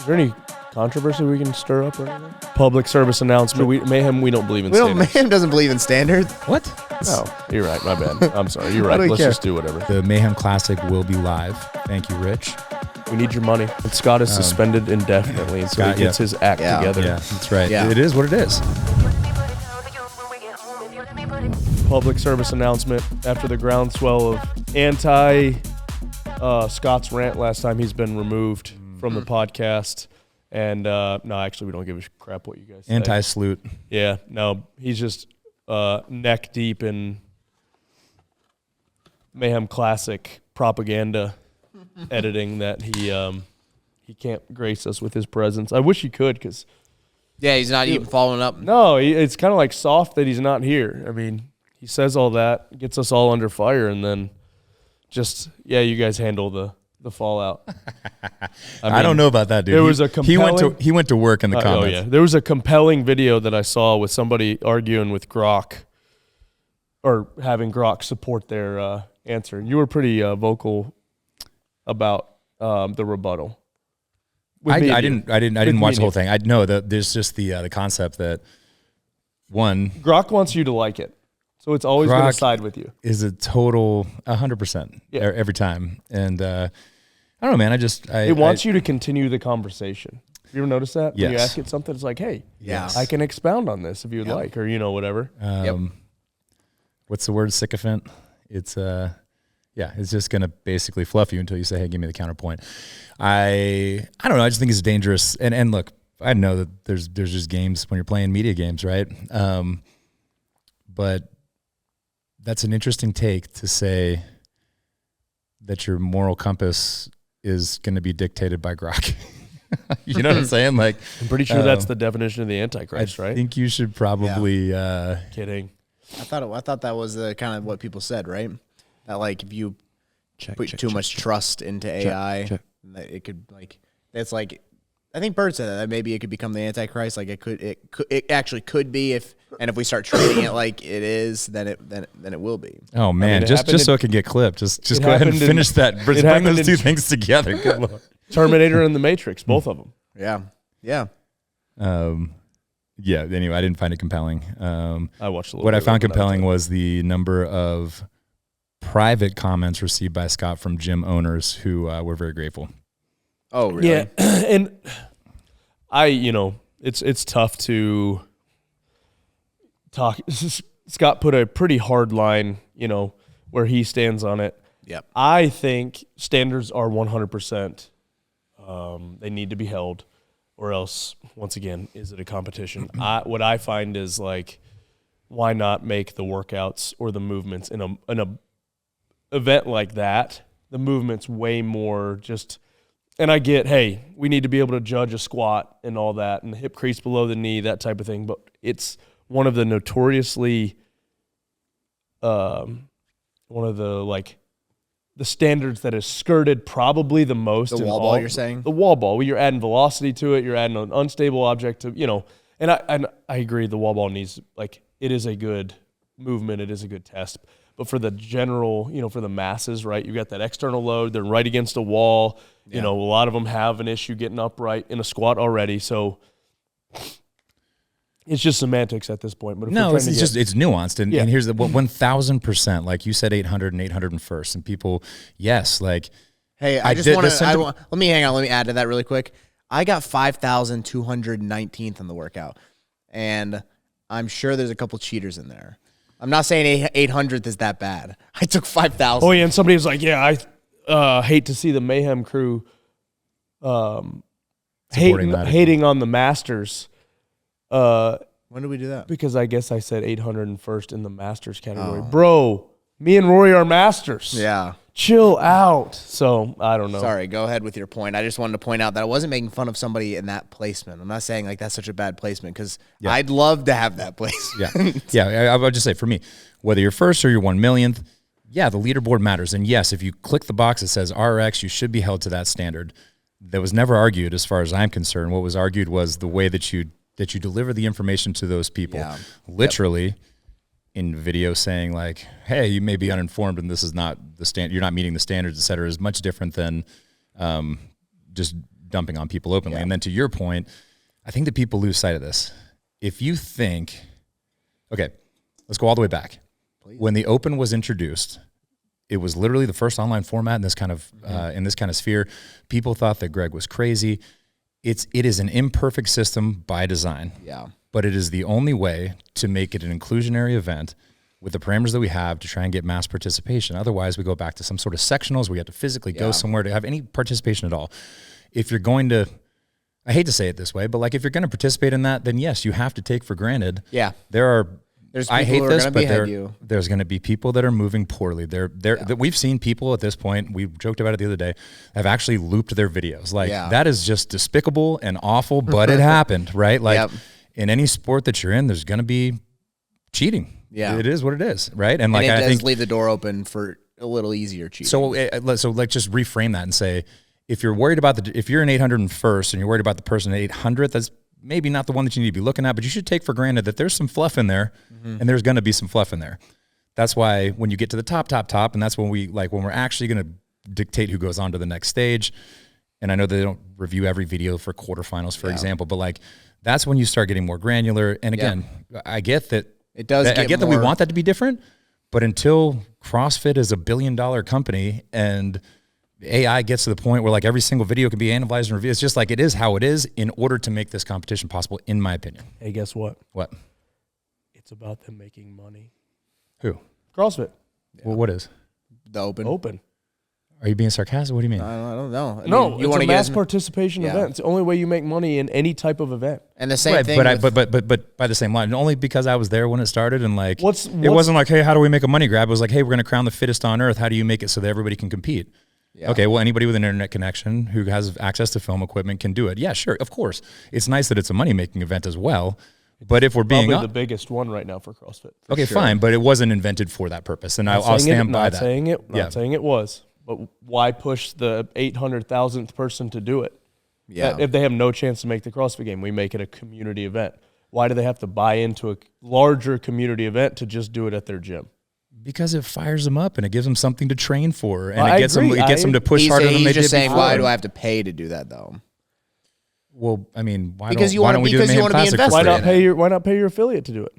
Is there any controversy we can stir up or anything? Public service announcement. Mayhem, we don't believe in standards. Mayhem doesn't believe in standards. What? No, you're right. My bad. I'm sorry. You're right. Let's just do whatever. The Mayhem Classic will be live. Thank you, Rich. We need your money. And Scott is suspended indefinitely until he gets his act together. Yeah, that's right. Yeah. It is what it is. Public service announcement after the groundswell of Scott's rant last time. He's been removed from the podcast. And no, actually, we don't give a crap what you guys say. Anti-salute. Yeah, no, he's just neck deep in Mayhem Classic propaganda editing that he can't grace us with his presence. I wish he could, because he's not even following up. No, it's kind of like soft that he's not here. I mean, he says all that, gets us all under fire, and then just you guys handle the fallout. I don't know about that, dude. There was a compelling, he went to work in the comments. Oh yeah, there was a compelling video that I saw with somebody arguing with Grok, or having Grok support their answer. You were pretty vocal about the rebuttal. I didn't watch the whole thing. I know that there's just the concept that Grok wants you to like it, so it's always going to side with you. Is a total 100% every time, and I don't know, man. It wants you to continue the conversation. You ever notice that? Yes. When you ask it something, it's like, hey, I can expound on this if you'd like, or whatever. What's the word? Sycophant. It's it's just gonna basically fluff you until you say, hey, give me the counterpoint. I don't know. I just think it's dangerous. And look, I know that there's just games when you're playing media games, right? But that's an interesting take to say that your moral compass is going to be dictated by Grok. You know what I'm saying? Like, I'm pretty sure that's the definition of the Antichrist, right? I think you should probably. Kidding. I thought that was kind of what people said, right? That like if you put too much trust into AI, it could it's like. I think Bird said that maybe it could become the Antichrist. Like it actually could be if we start treating it like it is, then it will be. Oh man, just so it can get clipped. Just go ahead and finish that. Bring those two things together. Good Lord. Terminator and the Matrix, both of them. Yeah. Anyway, I didn't find it compelling. I watched a little. What I found compelling was the number of private comments received by Scott from gym owners who were very grateful. Oh, really? Yeah, and it's tough to talk. Scott put a pretty hard line, where he stands on it. Yep. I think standards are 100%. They need to be held, or else, once again, is it a competition? What I find is, like, why not make the workouts or the movements in a event like that? The movement's way more just. And I get, hey, we need to be able to judge a squat and all that, and the hip crease below the knee, that type of thing. But it's one of the notoriously, one of the standards that is skirted probably the most. The wall ball, you're saying? The wall ball. You're adding velocity to it. You're adding an unstable object to, And I agree, the wall ball needs, it is a good movement. It is a good test. But for the general, for the masses, right, you got that external load. They're right against a wall. A lot of them have an issue getting upright in a squat already. So it's just semantics at this point. But if it's nuanced. And here's the 1,000%. Like you said, 800 and 801st. And people, yes, like. Hey, I just want to, let me hang on. Let me add to that really quick. I got 5,219th in the workout. And I'm sure there's a couple cheaters in there. I'm not saying 800th is that bad. I took 5,000. Oh, yeah, and somebody was like, I hate to see the Mayhem crew hating on the Masters. When did we do that? Because I guess I said 801st in the Masters category. Bro, me and Rory are Masters. Yeah. Chill out. So, I don't know. Sorry, go ahead with your point. I just wanted to point out that I wasn't making fun of somebody in that placement. I'm not saying that's such a bad placement because I'd love to have that placement. I would just say for me, whether you're first or you're 1,000,000th, the leaderboard matters. And yes, if you click the box that says RX, you should be held to that standard. That was never argued as far as I'm concerned. What was argued was the way that you deliver the information to those people. Yeah. Literally. In video saying like, hey, you may be uninformed and this is not the standard, you're not meeting the standards, et cetera, is much different than just dumping on people openly. Yeah. And then to your point, I think that people lose sight of this. If you think, okay, let's go all the way back. Please. When the Open was introduced, it was literally the first online format in this kind of sphere. People thought that Greg was crazy. It is an imperfect system by design. Yeah. But it is the only way to make it an inclusionary event with the parameters that we have to try and get mass participation. Otherwise, we go back to some sort of sectionals where you have to physically go somewhere to have any participation at all. If you're going to, I hate to say it this way, but like if you're going to participate in that, then yes, you have to take for granted. Yeah. I hate this, but there's going to be people that are moving poorly. We've seen people at this point, we joked about it the other day, have actually looped their videos. Like that is just despicable and awful, but it happened, right? Like in any sport that you're in, there's going to be cheating. Yeah, it is what it is, right? And like it I does think leave the door open for a little easier cheating. So like just reframe that and say, if you're worried about if you're an 801st and you're worried about the person at 800th, that's maybe not the one that you need to be looking at, but you should take for granted that there's some fluff in there, and there's going to be some fluff in there. That's why when you get to the top, and that's when we're actually going to dictate who goes on to the next stage. And I know they don't review every video for quarterfinals, for example, but like that's when you start getting more granular. And again, I get that. It does. I get that we want that to be different, but until CrossFit is $1 billion company and AI gets to the point where like every single video can be analyzed and reviewed, it's just like it is how it is in order to make this competition possible, in my opinion. Hey, guess what? What? It's about them making money. Who? CrossFit. Yeah. Well, what is? The Open. Open. Are you being sarcastic? What do you mean? I don't know. No, it's a mass participation event. It's the only way you make money in any type of event. And the same thing. But by the same line, only because I was there when it started, and like it wasn't like, hey, how do we make a money grab? It was like, hey, we're going to crown the fittest on earth. How do you make it so that everybody can compete? Yeah. Okay, well, anybody with an internet connection who has access to film equipment can do it. Yeah, sure, of course. It's nice that it's a money making event as well. But if we're being probably the biggest one right now for CrossFit. Okay, fine, but it wasn't invented for that purpose, and I'll stand by that. Not saying it was. But why push the 800,000th person to do it? Yeah. If they have no chance to make the CrossFit game, we make it a community event. Why do they have to buy into a larger community event to just do it at their gym? Because it fires them up and it gives them something to train for, and it gets them to push harder than they did before. He's just saying, why do I have to pay to do that though? Well, I mean, why don't we do the Mayhem Classic? Why not pay your affiliate to do it?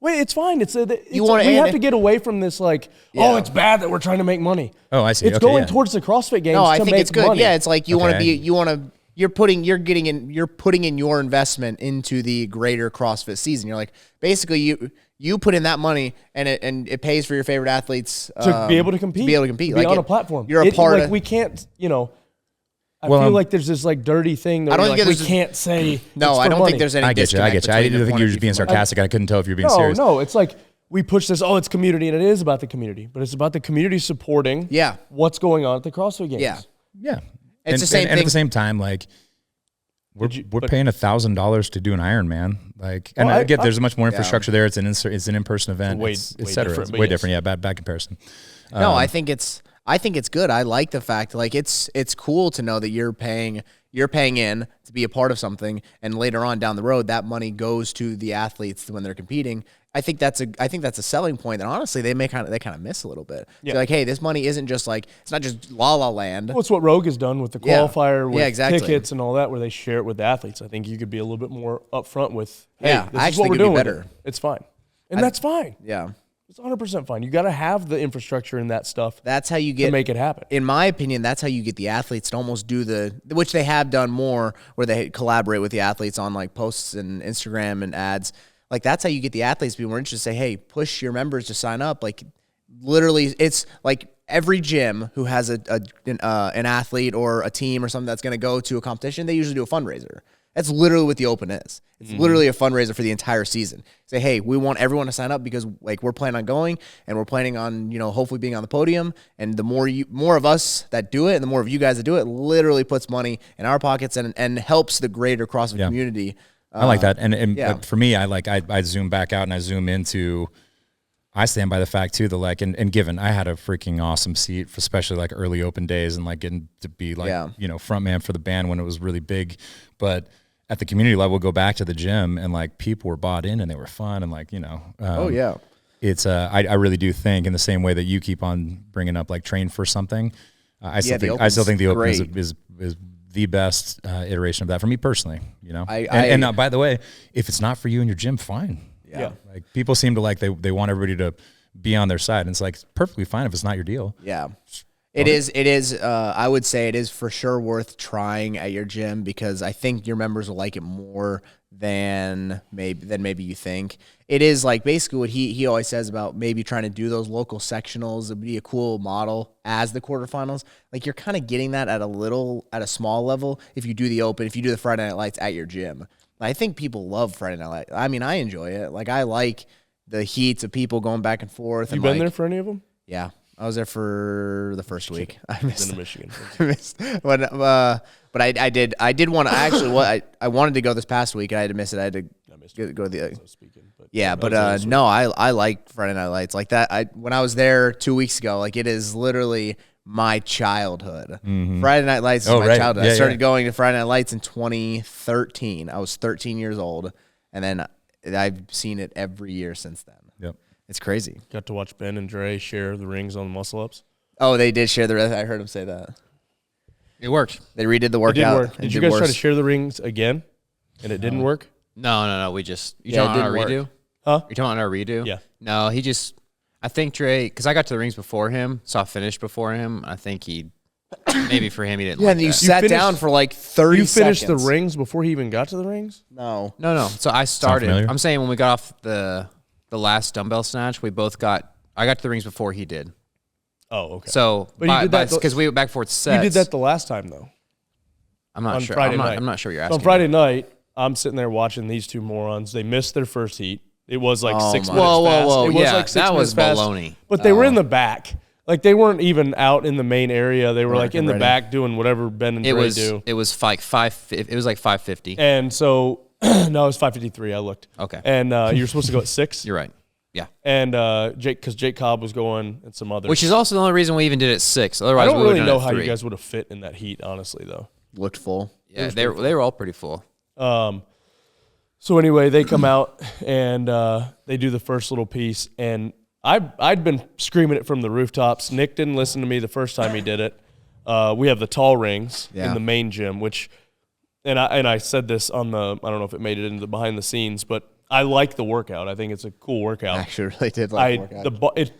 Wait, it's fine. We have to get away from this it's bad that we're trying to make money. Oh, I see. It's going towards the CrossFit games. No, I think it's good. Money. Yeah, it's like you're putting in your investment into the greater CrossFit season. You're like, basically you put in that money and it pays for your favorite athletes to be able to compete. Be like on a platform. You're a part of. We can't, I feel like there's this dirty thing that we can't say. No, I don't think there's any. I get you. I didn't think you were just being sarcastic. I couldn't tell if you were being serious. No, it's like we push this. Oh, it's community, and it is about the community, but it's about the community supporting. What's going on at the CrossFit games? Yeah. It's the same thing. And at the same time, like we're paying $1,000 to do an Ironman. Like, and I get there's much more infrastructure there. It's an in-person event. It's way different. Yeah, bad comparison. No, I think it's good. I like the fact it's cool to know that you're paying in to be a part of something, and later on down the road that money goes to the athletes when they're competing. I think that's a selling point that honestly they kind of miss a little bit. Yeah. They're like, hey, this money isn't just it's not just La La Land. Well, it's what Rogue has done with the qualifier, with tickets and all that, where they share it with the athletes. I think you could be a little bit more upfront with, hey, this is what we're doing. Better. It's fine, and that's fine. Yeah. It's 100% fine. You got to have the infrastructure and that stuff. That's how you get to make it happen. In my opinion, that's how you get the athletes to almost do which they have done more, where they collaborate with the athletes on posts and Instagram and ads. That's how you get the athletes to be more interested. Say, hey, push your members to sign up. Literally, it's like every gym who has an athlete or a team or something that's going to go to a competition, they usually do a fundraiser. That's literally what the Open is. It's literally a fundraiser for the entire season. Say, hey, we want everyone to sign up because we're planning on going, and we're planning on hopefully being on the podium. And the more of us that do it, and the more of you guys that do it, literally puts money in our pockets and helps the greater CrossFit community. I like that, and for me, I zoom back out and I zoom into. I stand by the fact too that and given I had a freaking awesome seat, for especially early Open days and getting to be front man for the band when it was really big, but at the community level, go back to the gym and people were bought in and they were fun and it's I really do think in the same way that you keep on bringing up train for something. I still think the Open is the best iteration of that for me personally, you know. I by the way, if it's not for you in your gym, fine. Yeah. Like people seem to like they want everybody to be on their side, and it's like perfectly fine if it's not your deal. Yeah. It is. I would say it is for sure worth trying at your gym because I think your members will like it more than maybe you think. It is like basically what he always says about maybe trying to do those local sectionals. It'd be a cool model as the quarterfinals. Like you're kind of getting that at a small level if you do the open, if you do the Friday Night Lights at your gym. I think people love Friday Night Lights. I mean, I enjoy it. Like I like the heats of people going back and forth. You been there for any of them? Yeah. I was there for the first week. I missed in Michigan. I missed, but I did want to actually. I wanted to go this past week. I had to miss it. I had to go to the. No, I like Friday Night Lights like that. When I was there 2 weeks ago, like it is literally my childhood. Mm-hmm. Friday Night Lights is my childhood. Yeah, I started going to Friday Night Lights in 2013. I was 13 years old, and then I've seen it every year since then. Yep. It's crazy. Got to watch Ben and Dre share the rings on the muscle ups. Oh, they did share the rest. I heard him say that. It worked. They redid the It workout. did work. Did you guys try to share the rings again? And it didn't work? No. We just Yeah, it talking about our didn't redo. Huh? You're talking about our redo. Yeah. No, I think Dre, because I got to the rings before him, so I finished before him. I think maybe for him he didn't. Yeah, like and you that. sat finished- down for like 30 You finished seconds. the rings before he even got to the rings? No. No. So I started. familiar? I'm saying when we got off the last dumbbell snatch, I got to the rings before he did. Oh, okay. So, But you did that because we went back and forth sets. You did that the last time, though. I'm not on sure. Friday night. I'm not sure what you're So asking. on Friday night, I'm sitting there watching these two morons. They missed their first heat. It was like Oh 6 my. minutes Whoa, fast. whoa. It was Yeah, like 6 that minutes was fast. baloney. But they were in the back. Like they weren't even out in the main area. They were like in the ready. back doing whatever Ben and It Dre was do. it was like 550. And so, no, it was 5:53. I looked. Okay. And you were supposed to go at 6. You're right. Yeah. And because Jake Cobb was going and some others. Which is also the only reason we even did it at 6. I Otherwise, don't we really would know have how done you it at 3. guys would have fit in that heat, honestly, though. Looked full. Yeah, they were all pretty full. So anyway, they come out and they do the first little piece, and I'd been screaming it from the rooftops. Nick didn't listen to me the first time he did it. We have the tall rings in the main gym, which, and I said this on the, I don't know if it made it into the behind the scenes, but I like the workout. I think it's a cool workout. I actually really did like the workout.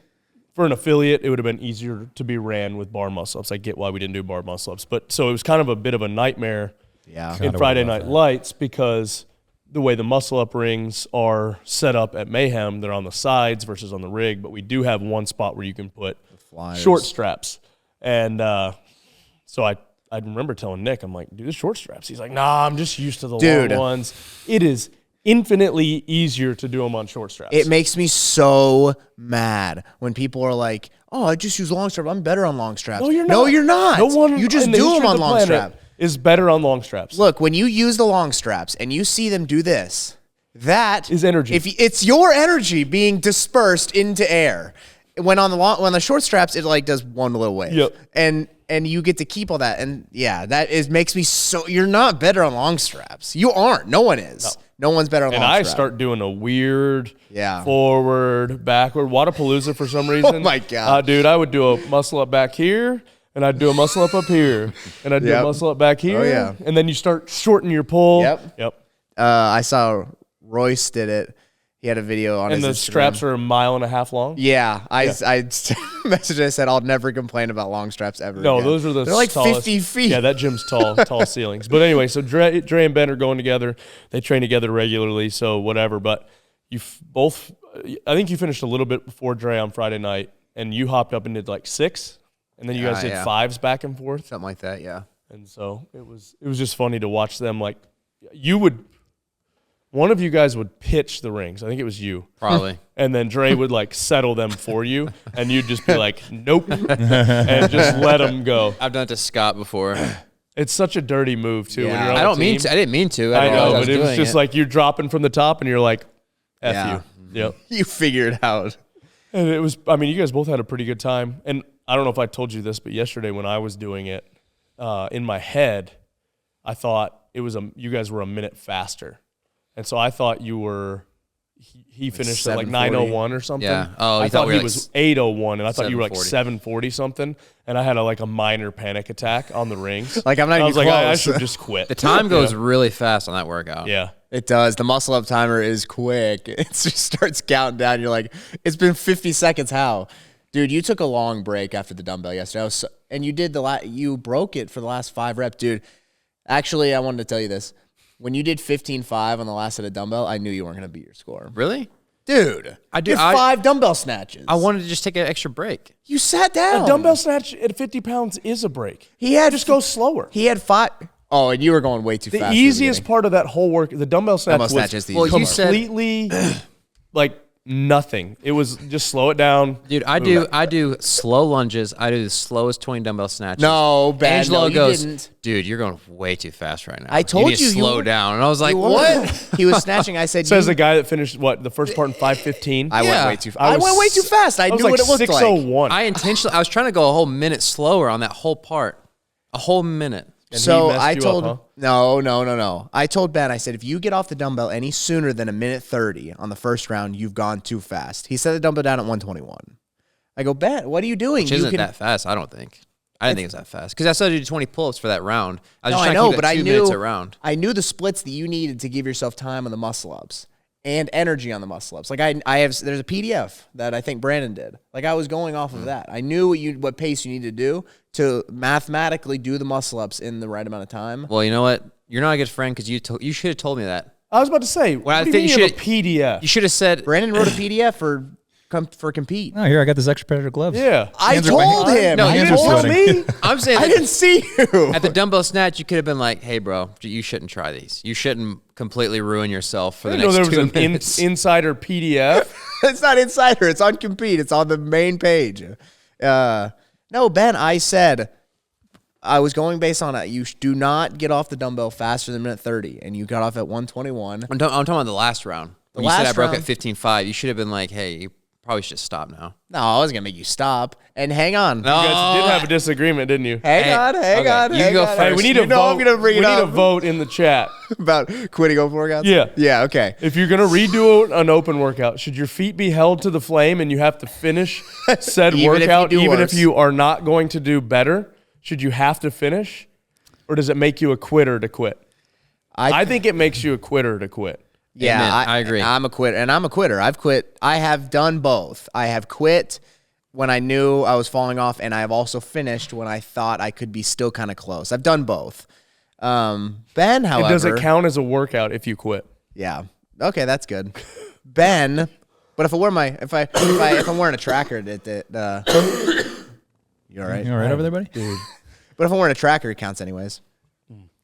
For an affiliate, it would have been easier to be ran with bar muscle ups. I get why we didn't do bar muscle ups, but so it was kind of a bit of a nightmare in Friday Night Lights because the way the muscle up rings are set up at Mayhem, they're on the sides versus on the rig, but we do have one spot where you can put short straps. And so I remember telling Nick, I'm like, do the short straps. He's like, nah, I'm just used to the long ones. It is infinitely easier to do them on short straps. It makes me so mad when people are like, oh, I just use long straps. I'm better on long straps. No, you're not. No, you're not. No one you just in the do history them of on the long planet strap. is better on long straps. Look, when you use the long straps and you see them do this, that is energy. If it's your energy being dispersed into air. When on the short straps, it like does one little wave. Yep. And you get to keep all that. And yeah, makes me so. You're not better on long straps. You aren't. No one is. No one's better on long straps. And I start doing a weird Yeah. forward, backward. Wadapalooza for some reason. Oh my God. Dude, I would do a muscle up back here, and I'd do a muscle up here, and I'd do a muscle up back here. Oh, yeah. And then you start shortening your pull. Yep. I saw Royce did it. He had a video on And the his Instagram. straps are 1.5 miles long. Yeah, I messaged. I said I'll never complain about long straps ever. No, again. those are they're like tallest. 50 feet. Yeah, that gym's tall ceilings. But anyway, so Dre and Ben are going together. They train together regularly, so whatever. But you both, I think you finished a little bit before Dre on Friday night, and you hopped up and did like 6, and then you guys did 5s back and forth. Something like that, yeah. And so it was just funny to watch them. Like one of you guys would pitch the rings. I think it was you. Probably. And then Dre would like settle them for you, and you'd just be like, nope, and just let them go. I've done it to Scott before. It's such a dirty move too. Yeah. When you're on I a don't mean team. to. I didn't mean to. I know, realized but it was doing just like you're dropping from the top, and you're like, F Yeah. you. Yep. You figure it out. And it was, I mean, you guys both had a pretty good time. And I don't know if I told you this, but yesterday when I was doing it, in my head, I thought you guys were a minute faster. And so I thought you were he finished at like 9:01 or something. Yeah. Oh, I thought he like was 8:01, and I thought you were like 7:40. 7:40 something. And I had like a minor panic attack on the rings. Like, I'm not I even was like, I close. should just quit. The time goes really fast on that workout. Yeah. It does. The muscle up timer is quick. It just starts counting down. You're like, it's been 50 seconds. How? Dude, you took a long break after the dumbbell yesterday. And you did you broke it for the last 5 reps. Dude, actually, I wanted to tell you this. When you did 15.5 on the last set of dumbbell, I knew you weren't going to beat your score. Really? Dude, I did 5 dumbbell snatches. I wanted to just take an extra break. You sat down. A dumbbell snatch at 50 pounds is a break. Just go slower. He had 5. Oh, and you were going way too fast. The easiest part of that whole work, the dumbbell snatch Dumbbell snatch was is the easiest part. completely like nothing. It was just slow it down. Dude, I do slow lunges. I do the slowest 20 dumbbell snatches. No, Ben, Angelo no, you goes, didn't. dude, you're going way too fast right now. I told need to you slow were- down. And I was like, You what? were. He was snatching. I said, Says the guy that finished the first part in 5:15. I went Yeah. way too fast. I went way too fast. I knew like what it looked like. 6:01. I was trying to go a whole minute slower on that whole part. A whole minute. And So he messed I you told up, huh? no. I told Ben, I said, if you get off the dumbbell any sooner than a minute 30 on the first round, you've gone too fast. He set the dumbbell down at 121. I go, Ben, what are you doing? Which isn't that fast, I don't think. I didn't think it was that fast. Because I said I did 20 pull-ups for that round. I was just trying to keep it 2 minutes a round. I knew the splits that you needed to give yourself time on the muscle ups and energy on the muscle ups. Like there's a PDF that I think Brandon did. Like I was going off of that. I knew what pace you needed to do to mathematically do the muscle ups in the right amount of time. Well, you know what? You're not a good friend because you should have told me that. I was about to say, what do you mean you have a PDF? You should have said, Brandon wrote a PDF for compete. Oh, here I got this extra pair of gloves. Yeah. I told him. No, you hands didn't are tell sweating. me. I'm saying I didn't see you. at the dumbbell snatch, you could have been like, hey, bro, you shouldn't try these. You shouldn't completely ruin yourself for I the didn't know next there 2 was an minutes. insider PDF. It's not Insider. It's on Compete. It's on the main page. No, Ben, I said I was going based on it. You do not get off the dumbbell faster than minute 30, and you got off at 121. I'm talking about the last round. When you said last I broke round- at 15.5, you should have been like, hey, you probably should stop now. No, I wasn't going to make you stop. And hang on. No. You guys did have a disagreement, didn't you? Hang on. okay, you go on. first. Hey, we need You to know vote. I'm going to bring we it need a up vote in the chat. about quitting open workouts? Yeah. Yeah, okay. If you're gonna redo an open workout, should your feet be held to the flame and you have to finish said Even if you workout, do even worse. if you are not going to do better? Should you have to finish, or does it make you a quitter to quit? I think it makes you a quitter to quit. Yeah, Amen. I agree. I'm a quitter, and I'm a quitter. I've quit. I have done both. I have quit when I knew I was falling off, and I have also finished when I thought I could be still kind of close. I've done both. Ben, however, And does it count as a workout if you quit? Yeah. Okay, that's good. Ben, but if I'm wearing a tracker, you all right? You all right over there, buddy? Dude. But if I'm wearing a tracker, it counts anyways.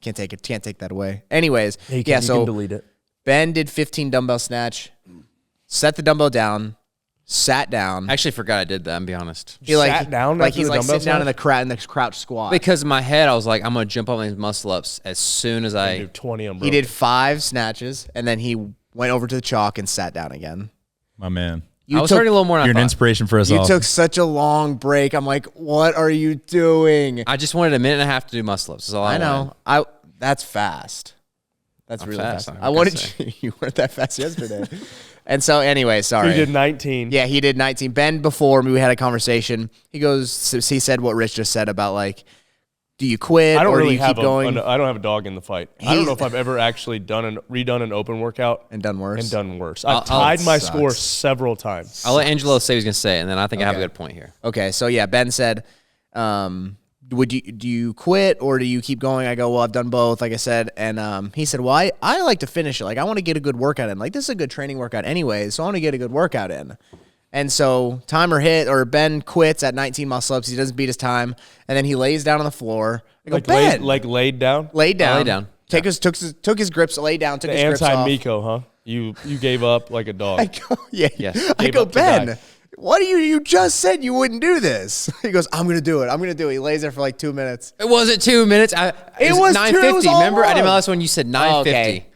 Can't take that away. Anyways, You yeah. can So delete it. Ben did 15 dumbbell snatch, set the dumbbell down, sat down. I actually forgot I did that, I'm be honest. He like sat down like after he's the like dumbbell sitting down in snatch? the crouch squat. Because in my head, I was like, I'm going to jump on these muscle ups as soon as Do I... 20 unbroken. He did 5 snatches, and then he went over to the chalk and sat down again. My man. You I was took, hurting a little more than You're I an thought. inspiration for us you all. took such a long break. I'm like, what are you doing? I just wanted a minute and a half to do muscle ups. That's all I know. wanted. That's fast. That's I'm really fast, fast. I I wanted gotta you weren't that fast yesterday. And so anyway, sorry. He did 19. Yeah, he did 19. Ben, before we had a conversation, he said what Rich just said about like, do you quit I don't or really do you have keep going I don't have a dog in the fight. I don't know if I've ever actually redone an open workout and done worse? and done worse. I'll- I've tied my sucks. score several times. I'll let Angelo say what he's going to say, and then I think I have a Okay. good point here. Okay, so yeah, Ben said, do you quit or do you keep going? I go, well, I've done both, like I said. And he said, well, I like to finish it. Like, I want to get a good workout in. Like, this is a good training workout anyway, so I want to get a good workout in. And so timer hit, or Ben quits at 19 muscle ups. He doesn't beat his time, and then he lays down on the floor. I go, Ben, laid down. laid down. lay down. Took his grips, laid down, took The his grips off. anti-Miko, huh? You gave up like a dog. I go, yeah. Yes. I Gave go, up to Ben, die. what do you just said you wouldn't do this? He goes, I'm going to do it. I'm going to do it. He lays there for like 2 minutes. It wasn't 2 minutes. It was 9:50. it was all Remember, I didn't wrong. realize when you said 9:50. Okay.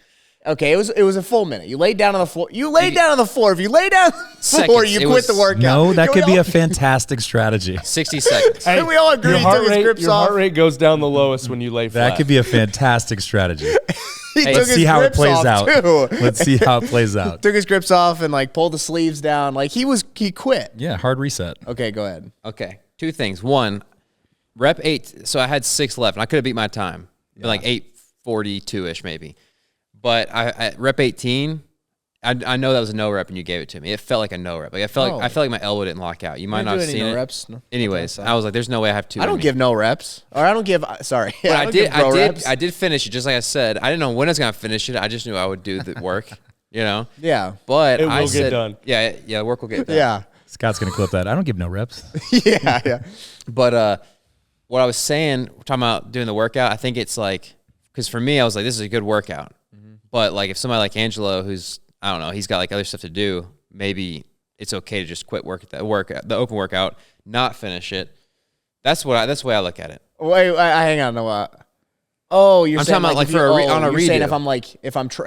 Okay, it was a full minute. You laid down on the floor. If you lay down on the floor, you quit the workout. No, that could be a fantastic strategy. 60 seconds. Hey, we all agree your he heart took his rate, grips your off. heart rate goes down the lowest when you lay flat. That could be a fantastic strategy. He took Let's his see how it grips plays off, out. too. Let's see how it plays out. Took his grips off and like pulled the sleeves down. Like he quit. Yeah, hard reset. Okay, go ahead. Okay, 2 things. 1, rep 8. So I had 6 left, and I could have beat my time, like 8:42-ish maybe. But I rep 18. I know that was a no rep, and you gave it to me. It felt like a no rep. Like I felt like my elbow didn't lock out. You might not have seen it. Reps? No. Anyways, I was like, "There's no way I have 2." I don't give no reps, or I don't give. Sorry, But I don't give bro reps. I did finish it just like I said. I didn't know when I was gonna finish it. I just knew I would do the work. You know. Yeah. But It will I get said, done. Yeah, the work will get done. Yeah. Scott's going to clip that. I don't give no reps. Yeah. But what I was saying, talking about doing the workout, I think it's like, because for me, I was like, this is a good workout. But like if somebody like Angelo, who's, I don't know, he's got like other stuff to do, maybe it's okay to just quit the open workout, not finish it. That's the way I look at it. Wait, hang on. No, oh, you're I'm saying talking about like on a you're saying redo.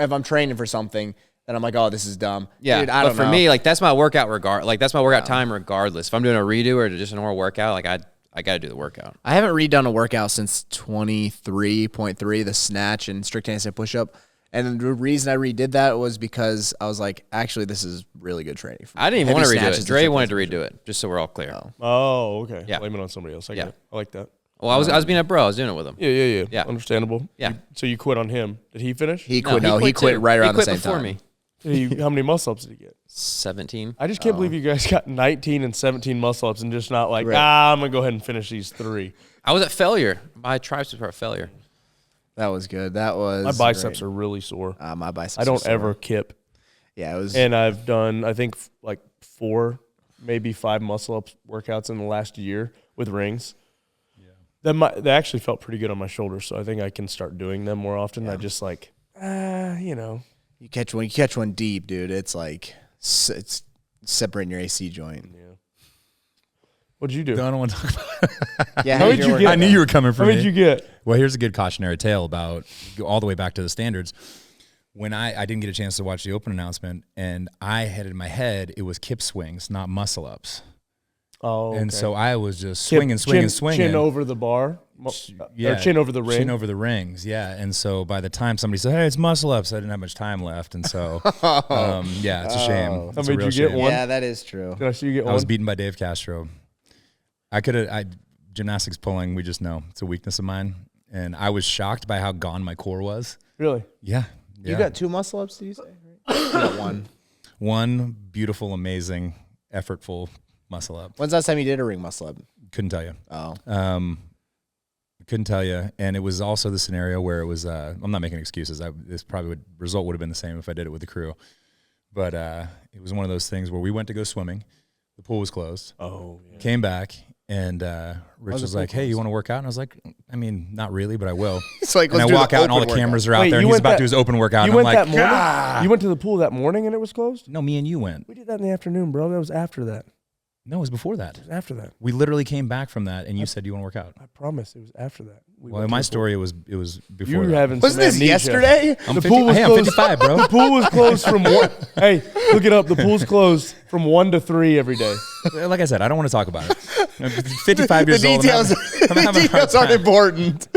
if I'm training for something, then I'm like, oh, this is dumb. Yeah, dude, I don't but for know. me, like that's my workout that's my workout time regardless. If I'm doing a redo or just a normal workout, like I got to do the workout. I haven't redone a workout since 23.3, the snatch and strict handstand push-up. And the reason I redid that was because I was like, actually, this is really good training. For me. I didn't even want to redo snatches it. and Dre strict wanted to handstand redo it, just so we're all clear. Oh, okay. Yeah. Blame it on somebody else. I get it. I like that. Well, I was being a bro. I was doing it with him. Yeah. Understandable. Yeah. So you quit on him. Did he finish? He quit. He quit too. right around the same before time. me. How many muscle ups did he get? 17. I just can't believe you guys got 19 and 17 muscle ups and just not like, Right. I'm going to go ahead and finish these 3. I was at failure. My triceps were at failure. That was good. That was My biceps are really sore. my biceps. I are don't sore. ever kip. Yeah, it was. And I've done, I think, like 4, maybe 5 muscle up workouts in the last year with rings. Yeah. They actually felt pretty good on my shoulders, so I think I can start doing them more often. Yeah. I just like, You catch one deep, dude. It's like it's separating your AC joint. Yeah. What'd you do? I don't want to talk about Yeah, How did you get? I knew you were coming for How me. did you get? Well, here's a good cautionary tale about go all the way back to the standards. When I didn't get a chance to watch the open announcement, and I had in my head it was kip swings, not muscle ups. Oh, okay. And so I was just swinging. Chin over the bar? Yeah, or chin over the ring? Chin over the rings, yeah. And so by the time somebody said, hey, it's muscle ups, I didn't have much time left. And so, yeah, it's a shame. How It's a made real you get shame. one? Yeah, that is true. Did I see you get I one? was beaten by Dave Castro. Gymnastics pulling, we just know. It's a weakness of mine. And I was shocked by how gone my core was. Really? Yeah. You got 2 muscle ups, did you say? You got 1. One beautiful, amazing, effortful muscle up. When's the last time you did a ring muscle up? Couldn't tell you. Oh. Couldn't tell you. And it was also the scenario where it was, I'm not making excuses. Result would have been the same if I did it with the crew. But it was one of those things where we went to go swimming. The pool was closed. Oh, yeah. Came back, and Rich was like, hey, you want to work out? And I was like, I mean, not really, but I will. It's like, And I let's do the walk out, and all the open cameras are out Wait, there, you and he's went about to that- do his open workout. You and I'm went like, that morning? "Gah!" You went to the pool that morning and it was closed? No, me and you went. We did that in the afternoon, bro. That was after that. No, it was before that. It was after that. We literally came back from that, and you said you want to work out. I promise it was after that. Well, in my story, it was before You that. having Wasn't some this amnesia. yesterday? I'm The 50, pool was hey, I'm closed. 55, bro. The pool was closed from one. Hey, look it up. The pool's closed from 1 to 3 every day. Like I said, I don't want to talk about it. I'm 55 years The old. details, I'm having a hard details aren't time. important.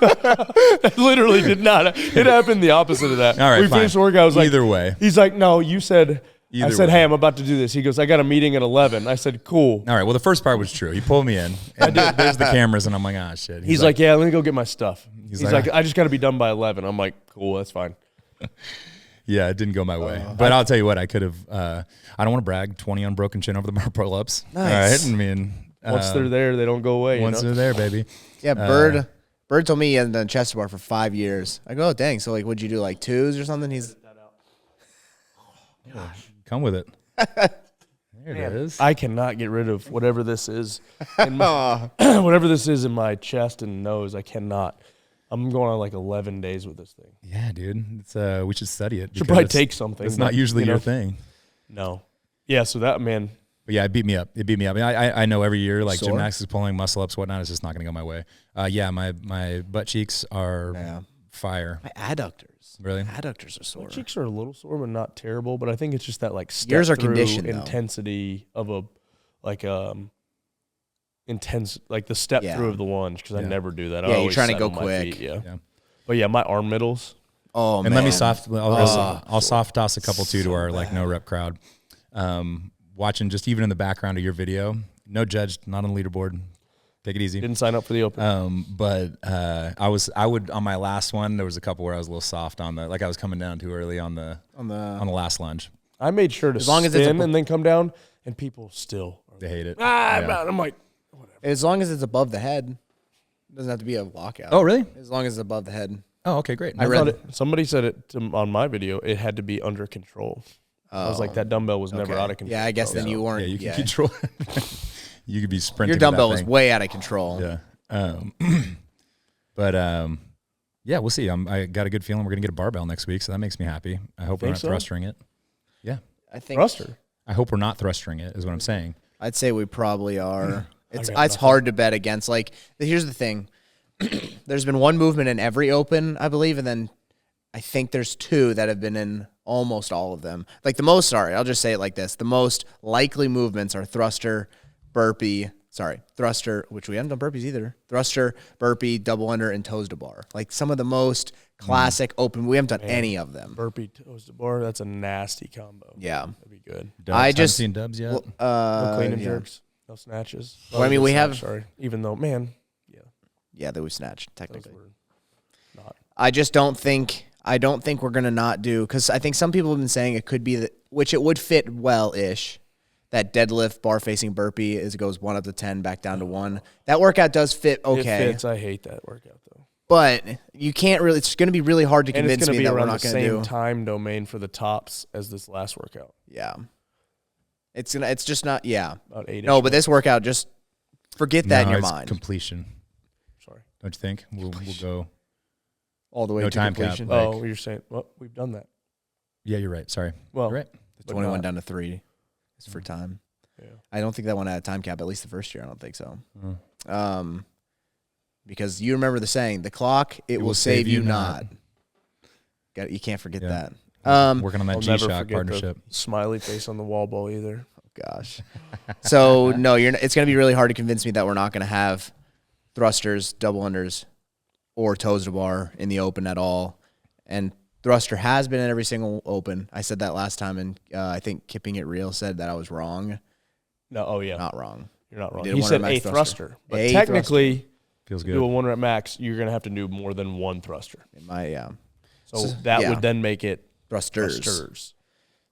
That literally did not. It happened the opposite of that. All right, we fine. finished the workout. I was like, Either way. He's like, no, you said. I Either said, way. hey, I'm about to do this. He goes, I got a meeting at 11. I said, cool. All right. Well, the first part was true. He pulled me in. And there's the cameras, and I'm like, ah, shit. He's like, yeah, let me go get my stuff. He's like, like, I just got to be done by 11. I'm like, cool, that's fine. yeah, it didn't go my way. But I'll tell you what, I could have. I don't want to brag. 20 unbroken chin over the bar pull-ups. Nice. All right. I mean, Once they're there, they don't go away. once you know? they're there, baby. Yeah, Bird told me he hadn't done chest bar for 5 years. I go, oh, dang. So, like, what'd you do, like 2s or something? He's Come with it. There it is. I cannot get rid of whatever this is. Whatever this is in my chest and nose, I cannot. I'm going on like 11 days with this thing. Yeah, dude. It's we should study it. Should because probably it's- take something. It's but, not usually you know, your thing. No. Yeah, so that, man. But yeah, it beat me up. It beat me up. I know every year, like Sore? gymnastics, pulling, muscle ups, whatnot, it's just not going to go my way. Yeah, my butt cheeks are fire. My adductors. Really? Adductors are sore. My cheeks are a little sore, but not terrible. But I think it's just that like step Yours are through conditioned, though. intensity of a intense like the step through of the lunge because I never do that. I Yeah, you're always trying to set go on my quick. feet, yeah. Yeah. But yeah, my arm middles. Oh, And man. let me I'll soft toss a couple too to our like no rep crowd. Watching just even in the background of your video, no judged, not on the leaderboard. Take it easy. Didn't sign up for the open. But I would on my last one, there was a couple where I was a little soft on I was coming down too early on the last lunge. I made sure to as long as it's spin and then come down, and people still They hate it. I'm like, whatever. As long as it's above the head. It doesn't have to be a walkout. Oh, really? As long as it's above the head. Oh, okay, great. I read it. Somebody said it on my video. It had to be under control. I was like, that dumbbell was never out of control. Yeah, I guess then you weren't. Yeah, you can control it. You could be sprinting. Your dumbbell was way out of control. Yeah. But yeah, we'll see. I got a good feeling we're gonna get a barbell next week, so that makes me happy. I hope we're not thrustering it. Yeah. I think Thruster. I hope we're not thrustering it, is what I'm saying. I'd say we probably are. It's hard to bet against. Like, here's the thing. There's been one movement in every open, I believe, and then I think there's two that have been in almost all of them. Like I'll just say it like this. The most likely movements are thruster, which we haven't done burpees either. Thruster, burpee, double under, and toes to bar. Like some of the most classic open. We haven't done any of them. Burpee, toes to bar. That's a nasty combo. Yeah. That'd be good. Dubs, I just haven't seen dubs yet. No clean and jerks. No snatches. Well, I mean, we have. Sorry. Even though, man. Yeah, that we snatched, technically. Not. I just don't think we're going to not do, because I think some people have been saying it could be, which it would fit well-ish, that deadlift, bar-facing burpee goes 1 up to 10, back down to 1. That workout does fit okay. It fits. I hate that workout, though. But you can't really, it's going to be really hard to convince me that we're not going to do. it's going to be around the same time domain for the tops as this last workout. Yeah. It's just not, yeah. About 8. No, but this workout, just forget that in your mind. Completion. Sorry. Don't you think? We'll go all the way no to time completion. cap. Oh, you're saying, well, we've done that. Yeah, you're right. Sorry. Well, you're right. The 21 down to 3 is for time. Yeah. I don't think that one had a time cap, at least the first year. I don't think so. Because you remember the saying, the clock, it will save you not. You can't forget that. Working on that G-Shock partnership. The smiley face on the wall ball either. Oh, gosh. So, no, it's going to be really hard to convince me that we're not going to have thrusters, double unders, or toes to bar in the open at all. And thruster has been in every single open. I said that last time, and I think Kipping It Real said that I was wrong. No, oh yeah. Not wrong. You're not wrong. He said a thruster. But technically, feels good. Do a 1 rep max, you're going to have to do more than 1 thruster. So that would then make it thrusters.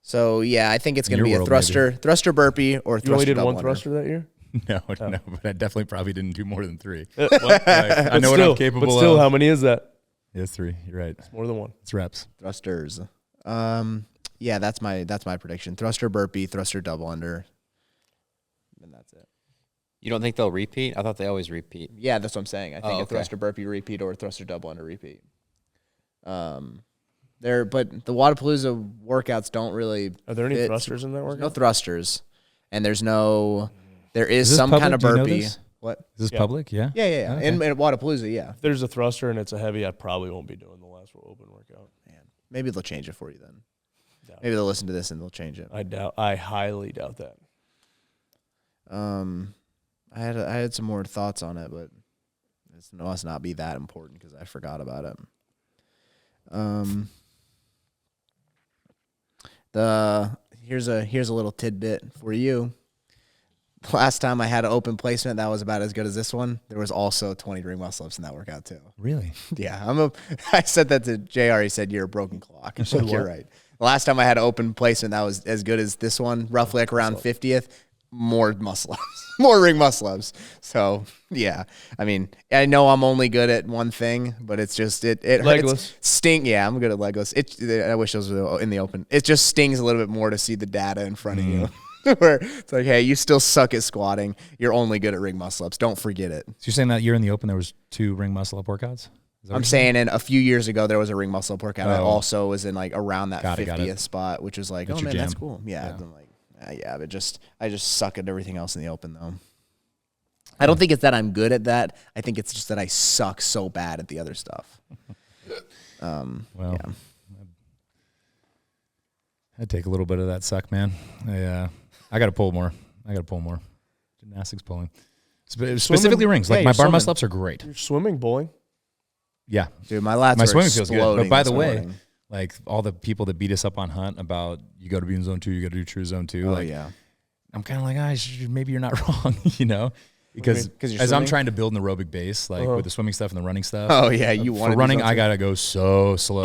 So, yeah, I think it's going to be a thruster burpee, or thruster. You only did double 1 thruster that year? No, but I definitely probably didn't do more than 3. I know what I'm capable of. But still, how many is that? It's 3. You're right. It's more than 1. It's reps. Thrusters. Yeah, that's my prediction. Thruster burpee, thruster double under. And that's it. You don't think they'll repeat? I thought they always repeat. Yeah, that's what I'm saying. I think a thruster burpee repeat or a thruster double under repeat. But the Wadapalooza workouts don't really. Are there any thrusters in that workout? No thrusters, and there is some public? kind of Do you know burpee. this? What? Is this public? Yeah. Yeah. Okay. In Wadapalooza, yeah. If there's a thruster and it's a heavy, I probably won't be doing the last open workout. Man, maybe they'll change it for you then. Maybe they'll listen to this and they'll change it. I highly doubt that. I had some more thoughts on it, but it must not be that important because I forgot about it. Here's a little tidbit for you. The last time I had an open placement that was about as good as this one, there was also 20 ring muscle ups in that workout too. Really? Yeah, I said that to JR. He said, "You're a broken clock." You're right. The last time I had an open placement that was as good as this one, roughly like around 50th, more muscle ups, more ring muscle ups. So yeah, I mean, I know I'm only good at one thing, but it's just it legless sting. Yeah, I'm good at legless. I wish those were in the open. It just stings a little bit more to see the data in front of you. Where it's like, hey, you still suck at squatting. You're only good at ring muscle ups. Don't forget it. So you're saying that year in the open there was 2 ring muscle up workouts? I'm saying in a few years ago there was a ring muscle up workout. I also was in like around that 50th spot, which was like, oh man, that's cool. Yeah. I'm like, but I just suck at everything else in the open though. I don't think it's that I'm good at that. I think it's just that I suck so bad at the other stuff. Well, yeah. I'd take a little bit of that suck, man. I got to pull more. Gymnastics pulling. Specifically rings. Like, Yeah, my you're bar swimming. muscle-ups are great. You're swimming, bowling. Yeah. Dude, my lats My are swimming feels good. exploding But by the this way, morning. like, all the people that beat us up on Hunt about you got to be in zone 2, you got to do true zone 2. Oh, like, yeah. I'm kind of like, maybe you're not wrong, you know? Because 'Cause you're as I'm swimming? trying to build an aerobic base, like with the swimming stuff and the running stuff. Oh, yeah. You want For running, I got to go so slow.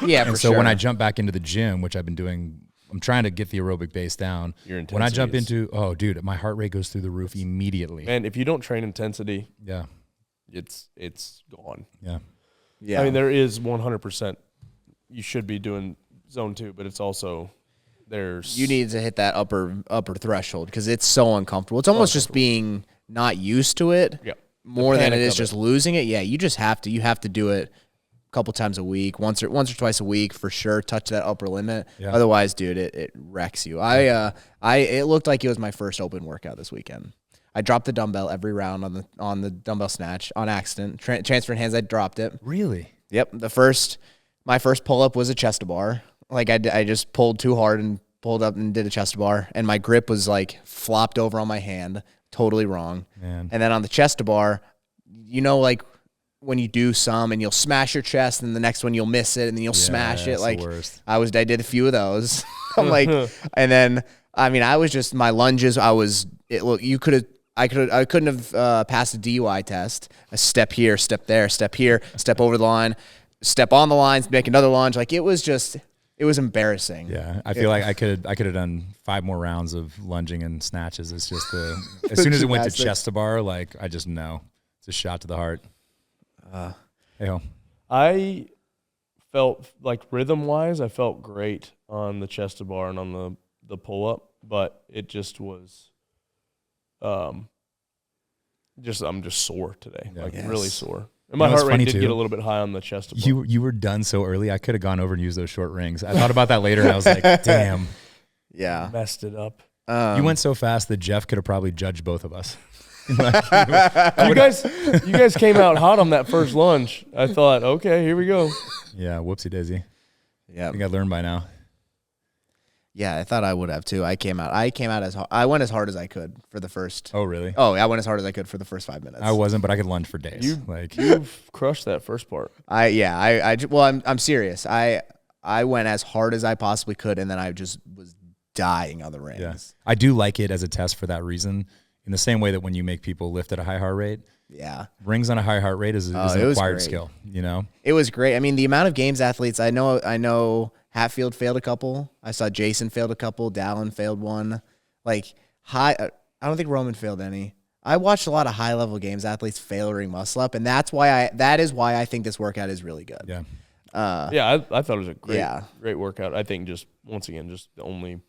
Yeah, and for so sure. when I jump back into the gym, which I've been doing, I'm trying to get the aerobic base down. Your When I jump intensity into, dude, my heart rate goes through the roof immediately. Man, if you don't train intensity, Yeah. it's gone. Yeah. Yeah. I mean, there is 100%. You should be doing zone 2, but it's also there's you need to hit that upper threshold because it's so uncomfortable. It's almost just being not used to it more than it is just losing it. Yeah, you just have to. You have to do it a couple times a week, once or twice a week for sure. Touch that upper limit. Yeah. Otherwise, dude, it wrecks you. It looked like it was my first open workout this weekend. I dropped the dumbbell every round on the dumbbell snatch on accident. Transferring hands, I dropped it. Really? Yep. My first pull up was a chest to bar. Like I just pulled too hard and pulled up and did a chest to bar, and my grip was like flopped over on my hand, totally wrong. Man. And then on the chest to bar, you know, like when you do some and you'll smash your chest, and the next one you'll miss it, and then you'll smash it. it's the Like worst. I did a few of those. I'm like, and then I mean, I was just my lunges. I couldn't have passed a DUI test. A step here, step there, step here, step over the line, step on the lines, make another lunge. Like it was embarrassing. Yeah, I feel like I could have done 5 more rounds of lunging and snatches. It's just as soon as it went to gymnastics. chest to bar, like I just know it's a shot to the heart. Hey-ho. I felt like rhythm-wise, I felt great on the chest to bar and on the pull-up, but it just was I'm just sore today, really sore. And my You know, it's heart rate funny did too. get a little bit high on the chest to bar. You were done so early. I could have gone over and used those short rings. I thought about that later, and I was like, damn. Yeah. Messed it up. You went so fast that Jeff could have probably judged both of us. You guys came out hot on that first lunge. I thought, okay, here we go. Yeah, whoopsie daisy. Yeah. I think I learned by now. Yeah, I thought I would have too. I came out as hard. I went as hard as I could for the first. Oh, really? I went as hard as I could for the first 5 minutes. I wasn't, but I could lunge for days. You've crushed that first part. I'm serious. I went as hard as I possibly could, and then I just was dying on the rings. Yeah. I do like it as a test for that reason. In the same way that when you make people lift at a high heart rate, Yeah. rings on a high heart rate is an it was acquired great. skill, you know? It was great. I mean, the amount of games athletes, I know Hatfield failed a couple. I saw Jason failed a couple. Dallin failed one. Like, I don't think Roman failed any. I watched a lot of high-level games athletes fail ring muscle up, and that is why I think this workout is really good. Yeah. I thought it was a great workout. I think just the only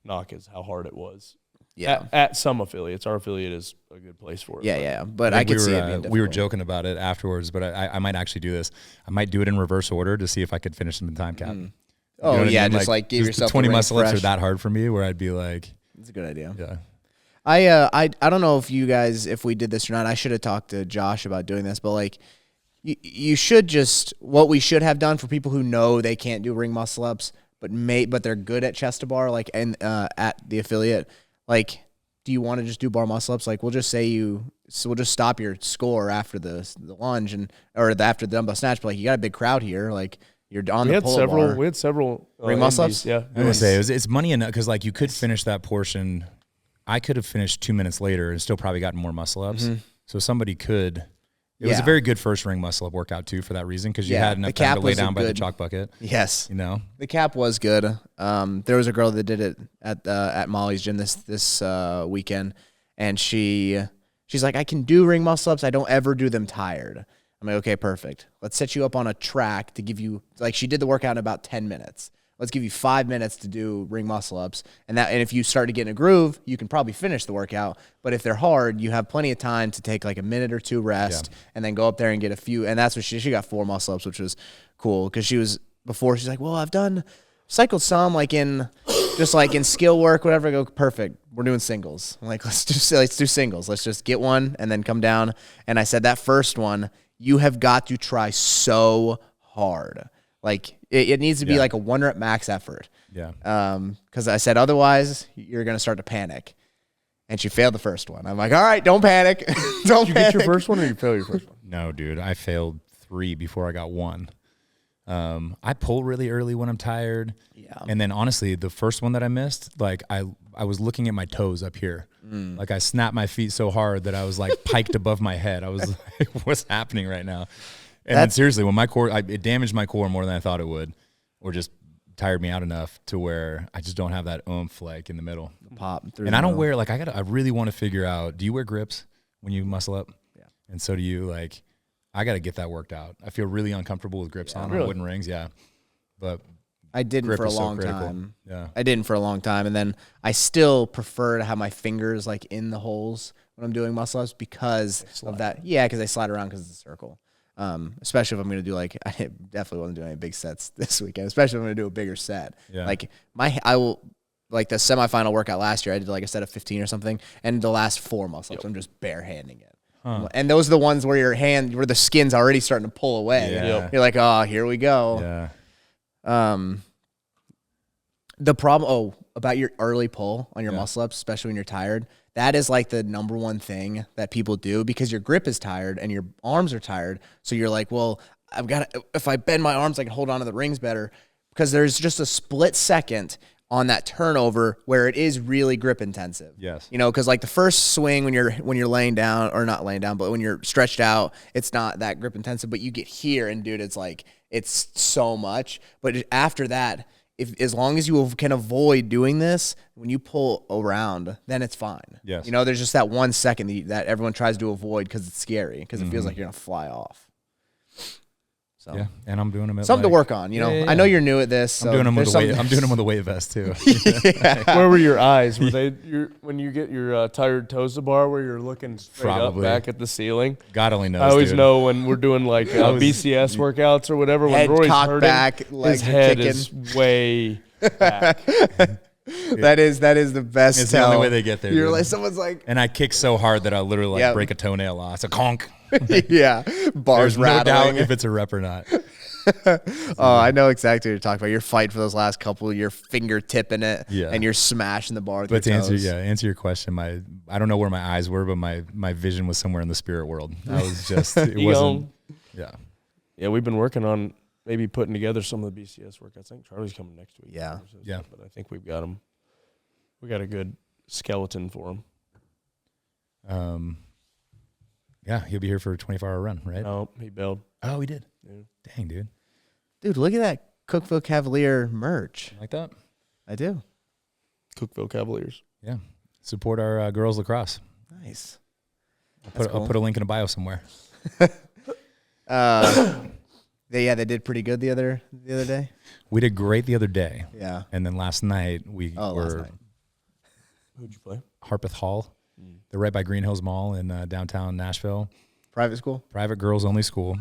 knock is how hard it was. Yeah. At some affiliates, our affiliate is a good place for it. Yeah. But I could see it being difficult. We were joking about it afterwards, but I might actually do this. I might do it in reverse order to see if I could finish them in time cap. Oh, You know what I mean? just like give the yourself 20 a ring muscle ups are fresh. that hard for me where I'd be like, That's a good idea. yeah. I don't know if you guys, if we did this or not. I should have talked to Josh about doing this, but like you should just, what we should have done for people who know they can't do ring muscle ups, but they're good at chest to bar, like, and at the affiliate, like, do you want to just do bar muscle ups? Like, we'll just we'll just stop your score after the lunge or after the dumbbell snatch, but like, you got a big crowd here, like, you're on the pull-up bar. We had several ring muscle indies, ups. Yeah, I was gonna say it's money enough because like you could finish that portion. I could have finished 2 minutes later and still probably gotten more muscle ups. So somebody could. It was a very good first ring muscle up workout too for that reason because you had enough time to lay down by the chalk bucket. Yes, You know. the cap was good. There was a girl that did it at Molly's gym this weekend, and she's like, I can do ring muscle ups. I don't ever do them tired. I'm like, okay, perfect. Let's set you up on a track to give you, like, she did the workout in about 10 minutes. Let's give you 5 minutes to do ring muscle ups. And if you start to get in a groove, you can probably finish the workout. But if they're hard, you have plenty of time to take like a minute or two rest and then go up there and get a few. And that's what she got 4 muscle ups, which was cool. Cause she's like, well, I've cycled some like in skill work, whatever. I go, perfect. We're doing singles. I'm like, let's do singles. Let's just get one and then come down. And I said, that first one, you have got to try so hard. Like it needs to be like a 1 rep max effort. Yeah. Because I said otherwise you're gonna start to panic. And she failed the first one. I'm like, all right, don't panic. Don't Did you panic. get your first one or you fail your first one? No, dude, I failed 3 before I got 1. I pull really early when I'm tired. Yeah. And then honestly, the first one that I missed, like I was looking at my toes up here. Like I snapped my feet so hard that I was like piked above my head. I was like, what's happening right now? And then seriously, when my core, it damaged my core more than I thought it would, or just tired me out enough to where I just don't have that oomph like in the middle. Pop through. And I don't wear, like I really want to figure out, do you wear grips when you muscle up? Yeah. And so do you. Like, I got to get that worked out. I feel really uncomfortable with grips on wooden rings. Yeah. But I didn't grip for a is so long critical. time. Yeah. I didn't for a long time. And then I still prefer to have my fingers like in the holes when I'm doing muscle ups because of that. Yeah, because they slide around because it's a circle. Especially if I'm going to do like, I definitely wasn't doing any big sets this weekend, especially if I'm going to do a bigger set. Yeah. Like I will, like the semifinal workout last year, I did like a set of 15 or something. And the last 4 muscle ups, I'm just barehanding it. And those are the ones where where the skin's already starting to pull away. Yeah. You're like, oh, here we go. Yeah. The problem, about your early pull on your muscle ups, especially when you're tired, that is like the number one thing that people do because your grip is tired and your arms are tired. So you're like, well, if I bend my arms, I can hold on to the rings better because there's just a split second on that turnover where it is really grip intensive. Yes. You know, because like the first swing when you're laying down, or not laying down, but when you're stretched out, it's not that grip intensive, but you get here and dude, it's like, it's so much. But after that, as long as you can avoid doing this, when you pull around, then it's fine. Yes. You know, there's just that 1 second that everyone tries to avoid because it's scary, because it feels like you're going to fly off. So Yeah. And I'm doing them at something to work on, you know. I know you're new at this. So I'm doing them with there's I'm doing them with a weight vest too. Where were your eyes? Were they when you get your tired toes to bar where you're looking straight Probably. up back at the ceiling? God only knows. I always dude. know when we're doing like BCS workouts or whatever. When Head Roy's cocked hurting, back, his legs are head kicking. is way back. That is the best. It's the only way they get there. You're dude. like, someone's like, And I kick so hard that I literally Yep. break a toenail off. It's a conk. yeah, bars There's no rattling. doubt if it's a rep or not. Oh, I know exactly what you're talking about. You're fighting for those last couple. You're finger tipping it, Yeah. and you're smashing the bar with But to your answer, toes. answer your question, I don't know where my eyes were, but my vision was somewhere in the spirit world. I was just, it wasn't. Yeah. Yeah, we've been working on maybe putting together some of the BCS workouts. I think Charlie's coming next week. Yeah. Yeah. But I think we've got him. We got a good skeleton for him. Yeah, he'll be here for a 24-hour run, right? No, he bailed. Oh, he did. Yeah. Dang, dude. Dude, look at that Cookville Cavalier merch. Like that? I do. Cookville Cavaliers. Yeah. Support our girls lacrosse. Nice. I'll put a link in a bio somewhere. They did pretty good the other day. We did great the other day. Yeah. And then last night we Last were night. Who'd you play? Harpeth Hall. They're right by Green Hills Mall in downtown Nashville. Private school. Private girls only school.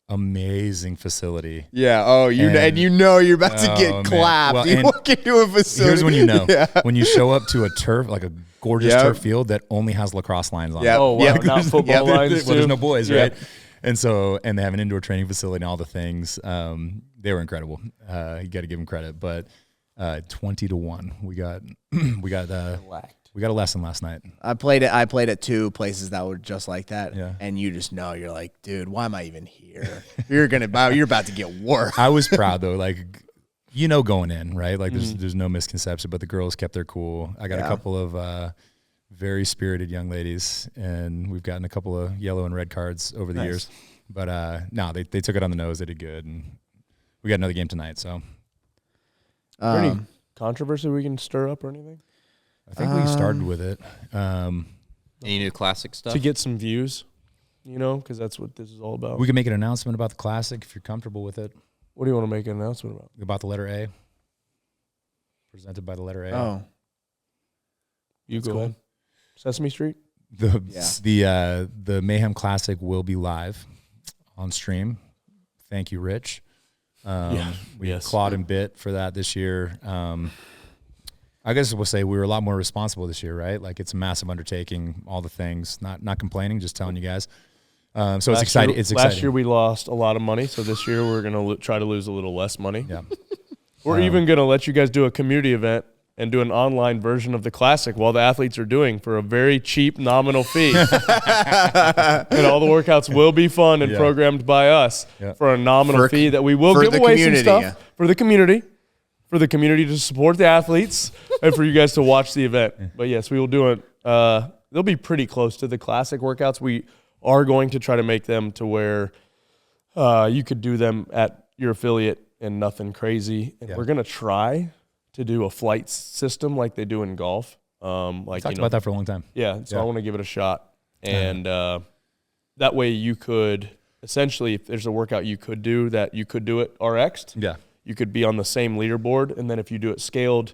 Amazing facility. Yeah. Oh, and you know you're about to Oh, get man. clapped. Well, you and walk into a facility. Here's when you know. Yeah. When you show up to a turf, like a gorgeous Yep. turf field that only has lacrosse lines on Yep. it. Oh, wow. Yep. Not football Yep. lines, Well, there's too? no boys, Yeah. right? And they have an indoor training facility and all the things. They were incredible. You got to give them credit. But 20-1, we got a lesson last night. I played at 2 places that were just like that. Yeah. And you just know, you're like, dude, why am I even here? You're about to get work. I was proud though, like going in, right? Like there's no misconception, but the girls kept their cool. I got a couple of very spirited young ladies, and we've gotten a couple of yellow and red cards over the years. But no, they took it on the nose. They did good, and we got another game tonight. So Any controversy we can stir up or anything? I think we started with it. Any new classic stuff? To get some views, because that's what this is all about. We can make an announcement about the classic if you're comfortable with it. What do you want to make an announcement about? About the letter A, presented by the letter A. Oh, You That's go cool. ahead. Sesame Street? The Mayhem Classic will be live on stream. Thank you, Rich. We clawed and bit for that this year. I guess we'll say we were a lot more responsible this year, right? Like it's a massive undertaking, all the things. Not complaining, just telling you guys. So it's exciting. It's exciting. Last year we lost a lot of money, so this year we're going to try to lose a little less money. Yeah. We're even going to let you guys do a community event and do an online version of the Classic while the athletes are doing for a very cheap nominal fee. And all the workouts will be fun and programmed by us for a nominal fee that we will give away some stuff for the community to support the athletes and for you guys to watch the event. But yes, we will do it. They'll be pretty close to the Classic workouts. We are going to try to make them to where you could do them at your affiliate and nothing crazy. And we're going to try to do a flight system like they do in golf. Like talked about that for a long time. Yeah, so I want to give it a shot. And that way you could essentially, if there's a workout you could do that you could do it RX'd, you could be on the same leaderboard. And then if you do it scaled,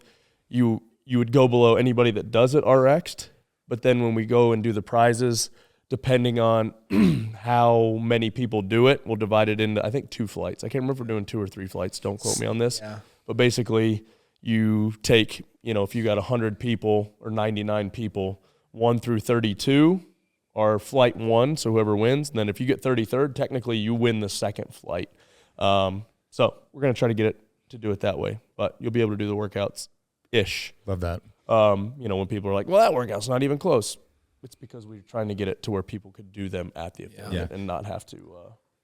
you would go below anybody that does it RX'd. But then when we go and do the prizes, depending on how many people do it, we'll divide it into, I think, 2 flights. I can't remember if we're doing 2 or 3 flights. Don't quote me on this. Yeah. But basically, you take, if you got 100 people or 99 people, 1 through 32 are flight 1, so whoever wins. And then if you get 33rd, technically you win the second flight. So we're going to try to get it to do it that way. But you'll be able to do the workouts-ish. Love that. When people are like, well, that workout's not even close. It's because we're trying to get it to where people could do them at the affiliate and not have to.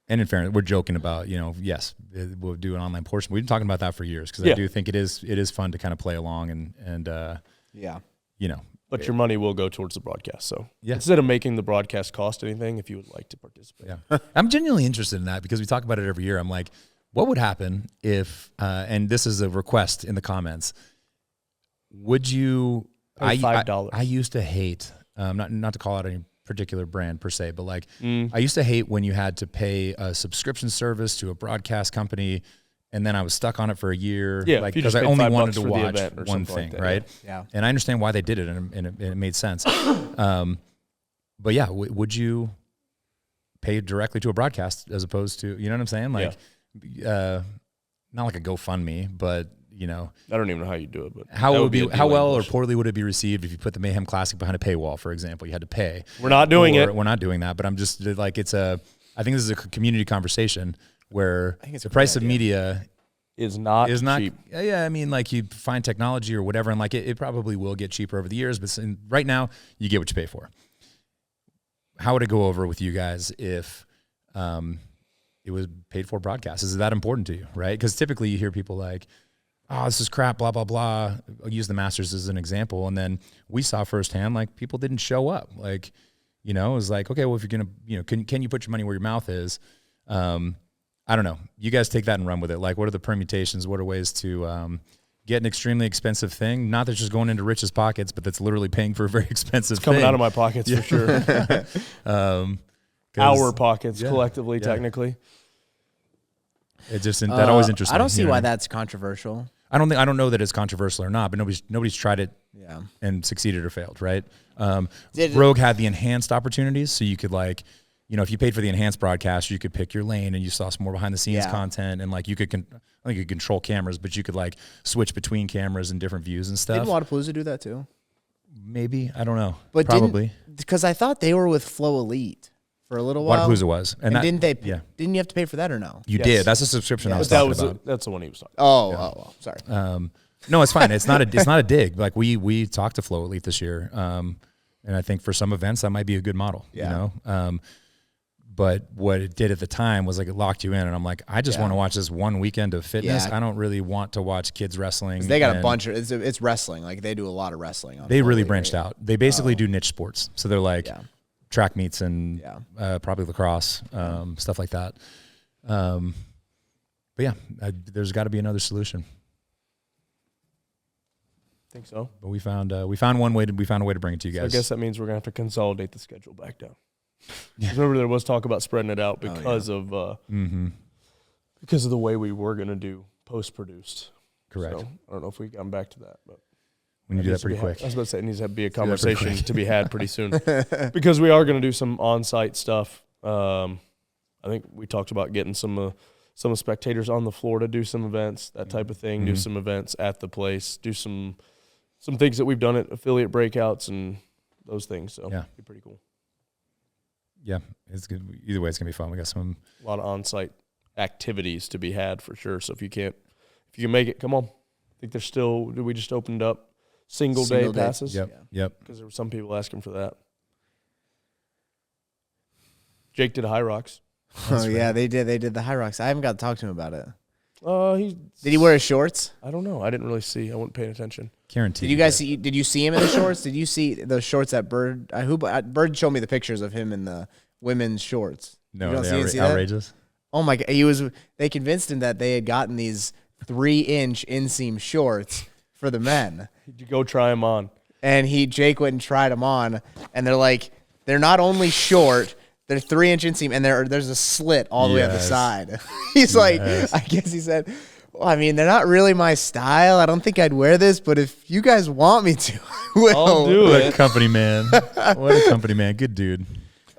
And in fairness, we're joking about, yes, we'll do an online portion. We've been talking about that for years because I do think it is fun to kind of play along and But your money will go towards the broadcast. So instead of making the broadcast cost anything, if you would like to participate. Yeah. I'm genuinely interested in that because we talk about it every year. I'm like, what would happen if, and this is a request in the comments, would you, pay $5. I used to hate, not to call out any particular brand per se, but like I used to hate when you had to pay a subscription service to a broadcast company and then I was stuck on it for a year because I only wanted to watch one thing, like right? Yeah. And I understand why they did it and it made sense. But yeah, would you pay directly to a broadcast as opposed to, you know what I'm saying? Like, not like a GoFundMe, but I don't even know how you do it, but how well or poorly would it be received if you put the Mayhem Classic behind a paywall, for example? You had to pay. We're not doing it. We're not doing that, but I'm just like, I think this is a community conversation where the price of media is not cheap. Yeah, I mean, like you find technology or whatever, and like it probably will get cheaper over the years, but right now you get what you pay for. How would it go over with you guys if it was paid for broadcast? Is it that important to you, right? Because typically you hear people like, oh, this is crap, blah, blah, blah. I'll use the Masters as an example. And then we saw firsthand, like, people didn't show up. Like, it was like, okay, well, if you're going to, can you put your money where your mouth is? I don't know. You guys take that and run with it. Like, what are the permutations? What are ways to get an extremely expensive thing? Not that's just going into Rich's pockets, but that's literally paying for a very expensive thing. Coming out of my pockets for sure. Our pockets collectively, technically. It just that always interests me. I don't see why that's controversial. I don't know that it's controversial or not, but nobody's tried it and succeeded or failed, right? Rogue had the enhanced opportunities, so you could like, if you paid for the enhanced broadcast, you could pick your lane and you saw some more behind the scenes content, and like you could, I think you could control cameras, but you could like switch between cameras and different views and stuff. Didn't Wodapalooza do that too? Maybe, I don't know, but probably because I thought they were with Flow Elite for a little while. Wodapalooza was, and didn't they? Yeah. Didn't you have to pay for that or no? You did. That's a subscription I was talking about. That's the one he was talking about. Oh, sorry. No, it's fine. It's not a dig. Like we talked to Flow Elite this year, and I think for some events that might be a good model. Yeah. But what it did at the time was like it locked you in, and I'm like, I just want to watch this one weekend of fitness. I don't really want to watch kids wrestling. They got a bunch of it's wrestling. Like they do a lot of wrestling. They really branched out. They basically do niche sports. So they're like track meets and probably lacrosse, stuff like that. But yeah, there's got to be another solution. I think so. But we found a way to bring it to you guys. So I guess that means we're gonna have to consolidate the schedule back down. Remember, there was talk about spreading it out because of because of the way we were gonna do post-produced. Correct. So I don't know if we've gotten back to that, but we need to do that pretty quick. I was about to say it needs to be a conversation to be had pretty soon because we are going to do some on-site stuff. I think we talked about getting some spectators on the floor to do some events, that type of thing. Do some events at the place. Do some things that we've done at affiliate breakouts and those things. So it'd be pretty cool. Yeah, it's good. Either way, it's gonna be fun. We got some. A lot of on-site activities to be had for sure. So if you can make it, come on. I think there's still. We just opened up single day passes. Yep. Because there were some people asking for that. Jake did a High Rocks. Yeah, they did. They did the High Rocks. I haven't got to talk to him about it. Did he wear his shorts? I don't know. I didn't really see. I wasn't paying attention. Guaranteed. Did you guys see? Did you see him in the shorts? Did you see those shorts that Bird? Bird showed me the pictures of him in the women's shorts. No, they outrageous. Oh my God! They convinced him that they had gotten these 3-inch inseam shorts for the men. Did you go try them on? And Jake went and tried them on, and they're not only short. They're 3-inch inseam, and there's a slit all the way up the side. He's like, I guess he said, well, I mean, they're not really my style. I don't think I'd wear this, but if you guys want me to, I will. I'll do What it. a company man. What a company man. Good dude.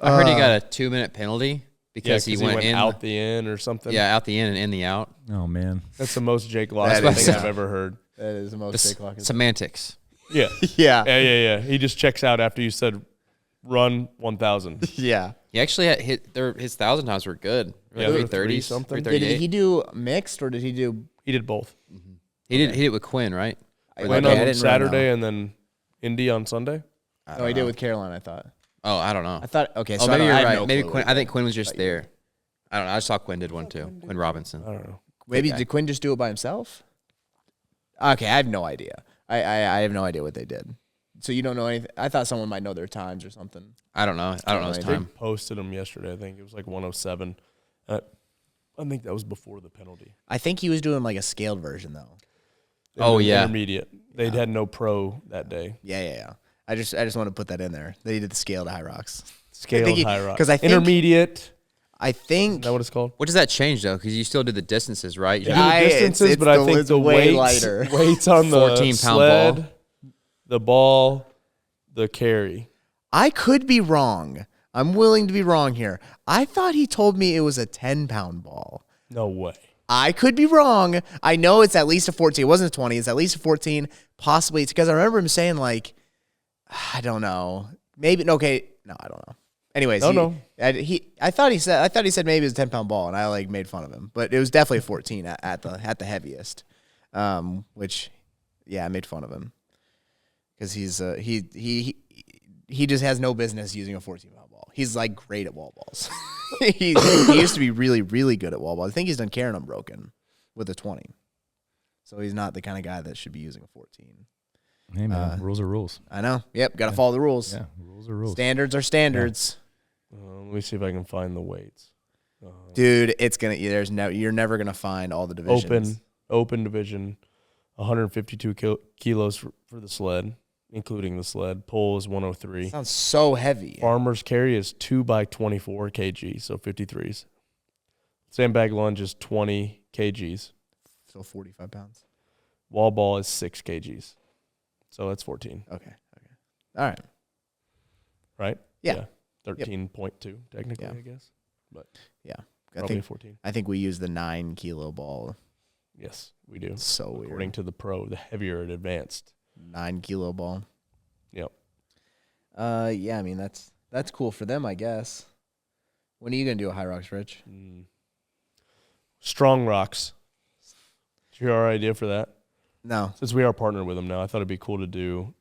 I heard he got a 2-minute penalty because he went in out the in or something. Yeah, out the in and in the out. Oh, man. That's the most Jake Lockett thing I've ever heard. That is the most Jake Lockett. Semantics. Yeah. Yeah. He just checks out after you said run 1,000. Yeah. He actually had his 1,000 times were good. Yeah, 330 something. Did he do mixed or did he do? He did both. He did it with Quinn, right? Went on Saturday and then Indy on Sunday. He did with Caroline. I thought. Oh, I don't know. I thought. Okay, so maybe you're right. No Maybe clue. Quinn. I think Quinn was just there. I don't know. I saw Quinn did one too. Quinn Robinson. I don't know. Maybe did Quinn just do it by himself? Okay, I have no idea. I have no idea what they did. So you don't know anything? I thought someone might know their times or something. I don't know. I don't know his time. They posted him yesterday. I think it was like 107. I think that was before the penalty. I think he was doing like a scaled version though. Oh yeah, intermediate. They'd had no pro that day. Yeah. I just want to put that in there. They did the scaled High Rocks. Scaled High Rocks. Because I think intermediate. I think Is that what it's called? What does that change though? Because you still do the distances, right? You You do the distances, but I think the way weights lighter. on the 14-pound sled, ball. the ball, the carry. I could be wrong. I'm willing to be wrong here. I thought he told me it was a 10-pound ball. No way. I could be wrong. I know it's at least a 14. It wasn't a 20. It's at least a 14. Possibly it's because I remember him saying like, I don't know. Maybe okay. No, I don't know. Anyways, I thought he said maybe it was a 10-pound ball, and I like made fun of him, but it was definitely a 14 at the heaviest. Which, yeah, I made fun of him because he's he just has no business using a 14-pound ball. He's like great at wall balls. he used to be really, really good at wall balls. I think he's done Karen Unbroken with a 20. So he's not the kind of guy that should be using a 14. Hey, man, rules are rules. I know. Yep, got to follow the rules. Yeah, rules are rules. Standards are standards. Let me see if I can find the weights. Dude, you're never gonna find all the divisions. Open division, 152 kilos for the sled, including the sled. Pull is 103. Sounds so heavy. Farmer's carry is 2x24 kg, so 53s. Sandbag lunge is 20 kgs. So 45 pounds. Wall ball is 6 kgs. So that's 14. Okay. All right. Right? Yeah. 13.2 technically, I guess. But yeah. probably 14. I think we use the 9-kilo ball. Yes, we do. It's so weird. According to the pro, the heavier it advanced. 9-kilo ball. Yep. Yeah, I mean that's cool for them, I guess. When are you gonna do a High Rocks, Rich? Strong Rocks. Is your idea for that? No. Since we are partnered with them now, I thought it'd be cool to do.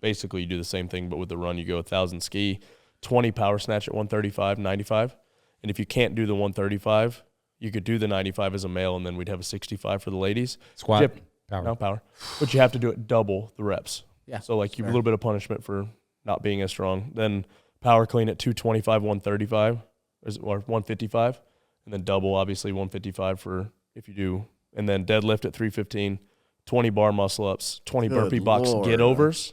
Basically, you do the same thing, but with the run, you go 1,000 ski, 20 power snatch at 135, 95. And if you can't do the 135, you could do the 95 as a male, and then we'd have a 65 for the ladies. Squat. Power. No power. But you have to do it double the reps. Yeah. So, like, you have a little bit of punishment for not being as strong. Then power clean at 225, 135, or 155. And then double, obviously, 155 for if you do. And then deadlift at 315, 20 bar muscle ups, 20 burpee box get overs,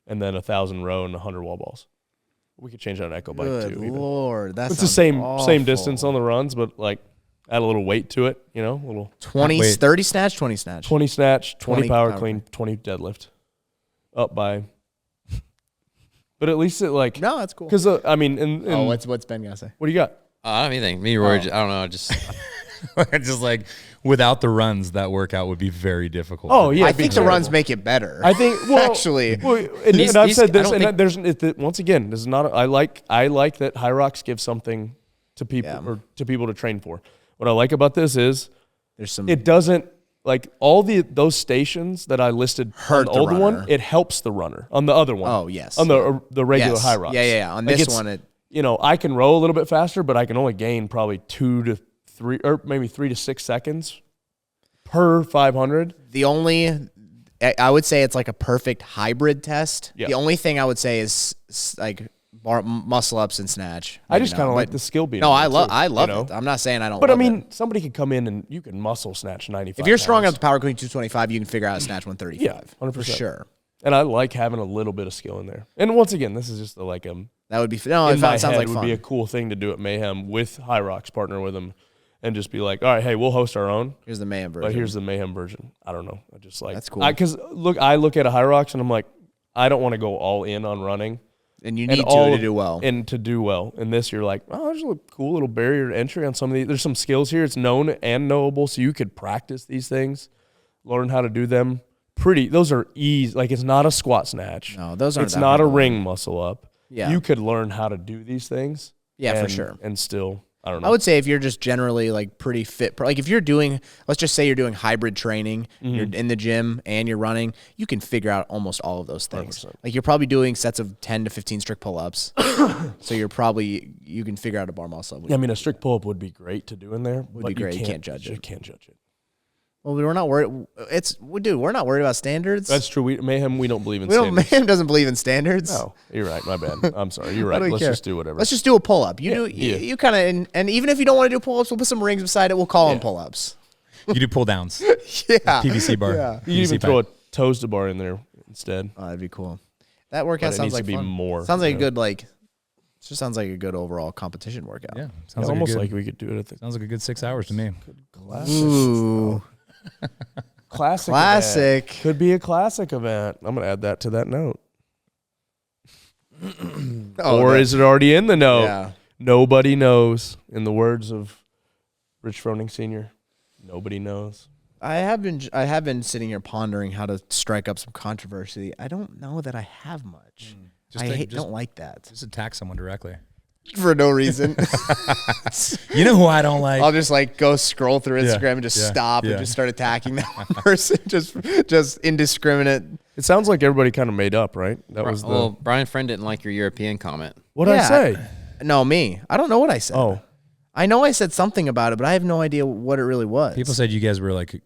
and then 1,000 row and 100 wall balls. We could change that on Echo Bike too. Good Lord, that's it's the same distance on the runs, but like add a little weight to it. You know, a little 30 snatch, 20 snatch, 20 snatch, 20 power clean, clean, 20 deadlift, up by. But at least it like no, that's cool. Because I mean, what's Ben gonna say? What do you got? I don't have anything. Me and Rory, I don't know. Just Just like without the runs, that workout would be very difficult. Oh yeah, I think the runs make it better. I think well, actually, and I've said this, and there's once again, this is not. I like that High Rocks give something to people or to people to train for. What I like about this is there's some. It doesn't like all those stations that I listed on the old one. It helps the runner on the other one. Oh yes, on the regular High Rocks. Yeah. On this one, I can row a little bit faster, but I can only gain probably 2 to 3 or maybe 3 to 6 seconds per 500. I would say it's like a perfect hybrid test. Yeah. The only thing I would say is like muscle ups and snatch. I just kind of like the skill being. No, I love it. I'm not saying I don't. But love I mean, it. somebody could come in and you can muscle snatch 95. If you're strong enough to power clean 225, you can figure out how to snatch 135. Yeah, 100%. For sure. And I like having a little bit of skill in there. And once again, this is just that would be it sounds like would fun. be a cool thing to do at Mayhem with High Rocks, partner with them, and just be like, all right, hey, we'll host our own. Here's the Mayhem version. But here's the Mayhem version. I don't know. I just like that's cool. Because I look at a High Rocks and I'm like, I don't want to go all in on running. And you need to do well. And to do well. And this, you're like, oh, there's a cool little barrier to entry on some of these. There's some skills here. It's known and knowable, so you could practice these things, learn how to do them. Those are easy. Like, it's not a squat snatch. No, those aren't. It's not a ring muscle up. Yeah. You could learn how to do these things. Yeah, for sure. And still, I don't know. I would say if you're just generally like pretty fit, like if you're doing, let's just say you're doing hybrid training, you're in the gym and you're running, you can figure out almost all of those things. 100%. Like you're probably doing sets of 10 to 15 strict pull-ups. So you can figure out a bar muscle level. Yeah, I mean, a strict pull-up would be great to do in there. Would be great. You can't judge it. You can't judge it. Well, we're not worried. We're not worried about standards. That's true. Mayhem, we don't believe in standards. Mayhem doesn't believe in standards. No, you're right. My bad. I'm sorry. You're right. Let's just do whatever. Let's just do a pull-up. You kind of, and even if you don't want to do pull-ups, we'll put some rings beside it. We'll call them pull-ups. You do pull downs. Yeah. PVC bar. Yeah. You can even throw a toes to bar in there instead. Oh, that'd be cool. That workout sounds like fun. More. Sounds like a good just sounds like a good overall competition workout. Yeah. Sounds like almost like we could do it. Sounds like a good 6 hours to me. Classic. Ooh. Classic. Classic. Event. Could be a classic event. I'm going to add that to that note. Or is it already in the note? Yeah. Nobody knows. In the words of Rich Froning Sr., nobody knows. I have been sitting here pondering how to strike up some controversy. I don't know that I have much. Don't like that. Just attack someone directly. For no reason. You know who I don't like? I'll just go scroll through Instagram and just stop and just start attacking that person. just indiscriminate. It sounds like everybody kind of made up, right? That was Brian Friend didn't like your European comment. What did I say? No, me. I don't know what I said. Oh. I know I said something about it, but I have no idea what it really was. People said you guys were like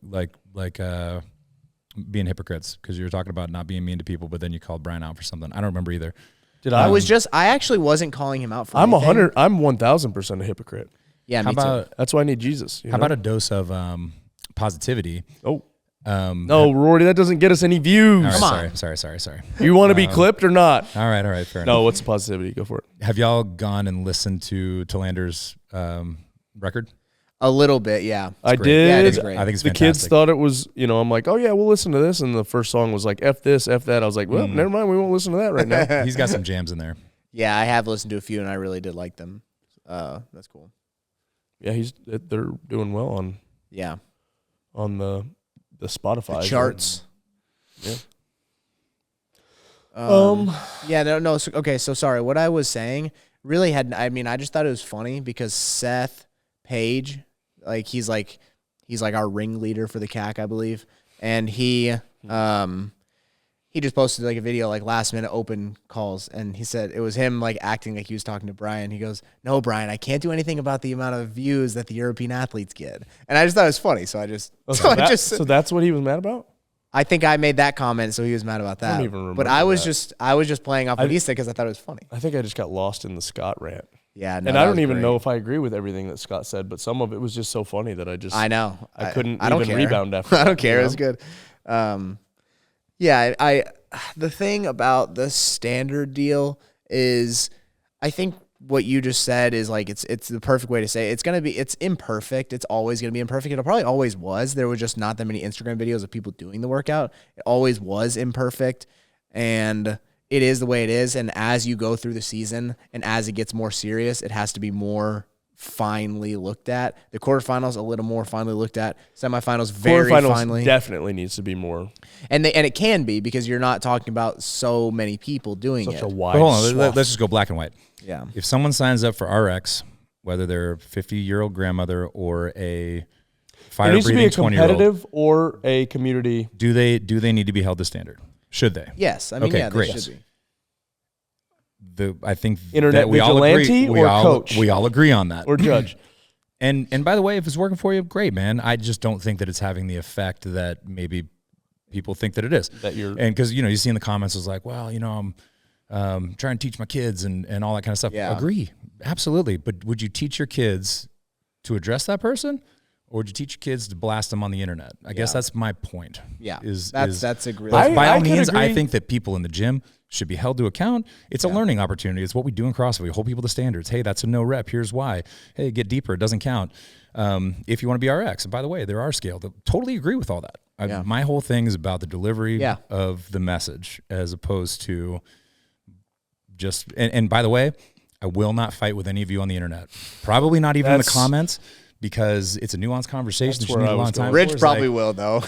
being hypocrites because you were talking about not being mean to people, but then you called Brian out for something. I don't remember either. Did I? I actually wasn't calling him out for I'm anything. I'm 1,000% a hypocrite. Yeah, me too. That's why I need Jesus. How about a dose of positivity? Oh. No, Rory, that doesn't get us any views. Right, Come on. Sorry. You want to be clipped or not? All right, fair enough. No, what's the positivity? Go for it. Have y'all gone and listened to Lander's record? A little bit, yeah. I great. did. Yeah, it is great. I think it's the fantastic. kids thought it was, I'm like, oh yeah, we'll listen to this. And the first song was like, F this, F that. I was like, well, never mind. We won't listen to that right now. He's got some jams in there. Yeah, I have listened to a few, and I really did like them. That's cool. Yeah, they're doing well on the Spotify charts. Yeah. Yeah, no. So sorry. What I was saying really I just thought it was funny because Seth Page, he's our ringleader for the CAC, I believe, and he just posted a video last minute open calls, and he said it was him acting like he was talking to Brian. He goes, "No, Brian, I can't do anything about the amount of views that the European athletes get," and I just thought it was funny. So so that's what he was mad about. I think I made that comment, so he was mad about that. I don't even remember but I was that. just playing off what he said because I thought it was funny. I think I just got lost in the Scott rant. Yeah, and I don't even know if I agree with everything that Scott said, but some of it was just so funny that I know I couldn't I don't even care. rebound after. I don't care. It was good. Yeah, the thing about the standard deal is, I think what you just said is it's the perfect way to say it. It's imperfect. It's always gonna be imperfect. It probably always was. There was just not that many Instagram videos of people doing the workout. It always was imperfect, and it is the way it is. And as you go through the season and as it gets more serious, it has to be more finely looked at. The quarterfinals a little more finely looked at. Semifinals very finely. Definitely needs to be more. And it can be because you're not talking about so many people doing Such it. a wide. But hold on, swath. let's just go black and white. Yeah. If someone signs up for RX, whether they're a 50-year-old grandmother or a It fire needs to be breathing a 20-year-old, competitive or a community. do they need to be held to standard? Should they? Yes. I mean, Okay, yeah, great. they should be. I think Internet that we all vigilante agree. or coach? We all agree on that. Or judge. And by the way, if it's working for you, great, man. I just don't think that it's having the effect that maybe people think that it is. That you're, And because you see in the comments, it's like, well, I'm trying to teach my kids and all that kind of stuff. Yeah. Agree, absolutely. But would you teach your kids to address that person, or would you teach your kids to blast them on the internet? I guess that's my point. Yeah. Is That's a great. by all I can means, I agree. think that people in the gym should be held to account. It's a learning opportunity. It's what we do in CrossFit. We hold people to standards. Hey, that's a no rep. Here's why. Hey, get deeper. It doesn't count. If you want to be RX, and by the way, there are scaled. Totally agree with all that. My whole thing is about the delivery of the message as opposed to just, and by the way, I will not fight with any of you on the internet. Probably not even in the comments, because it's a nuanced conversation. That's You where need I a was long time. going. Rich probably will though.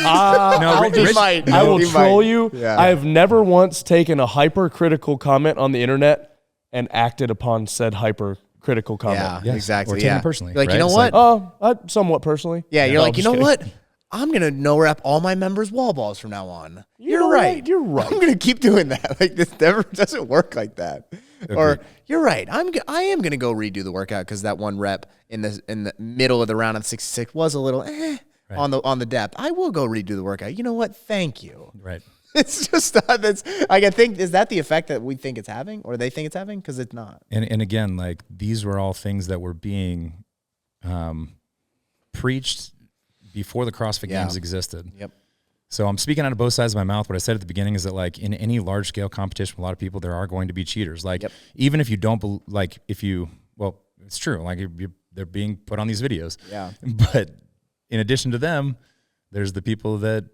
No, Rich might. I will He troll might. you. Yeah. I have never once taken a hypercritical comment on the internet and acted upon said hypercritical comment. Yeah, Yes. exactly. Or taking Yeah. it personally, You're like, right? you know It's what? like- Somewhat personally. Yeah, you're No, like, I'm you just know kidding. what? I'm gonna no rep all my members' wall balls from now on. You're right. right. You're right. I'm gonna keep doing that. Like this never doesn't work like that. Or you're right. I am gonna go redo the workout because that one rep in the middle of the round on 66 was a little on the depth. I will go redo the workout. You know what? Thank you. Right. It's just not. That's like I think is that the effect that we think it's having or they think it's having because it's not. And again, like these were all things that were being preached before the CrossFit Games existed. Yep. So I'm speaking out of both sides of my mouth. What I said at the beginning is that like in any large scale competition with a lot of people, there are going to be cheaters. Like even if you don't well, it's true. Like they're being put on these videos. Yeah. But in addition to them, there's the people that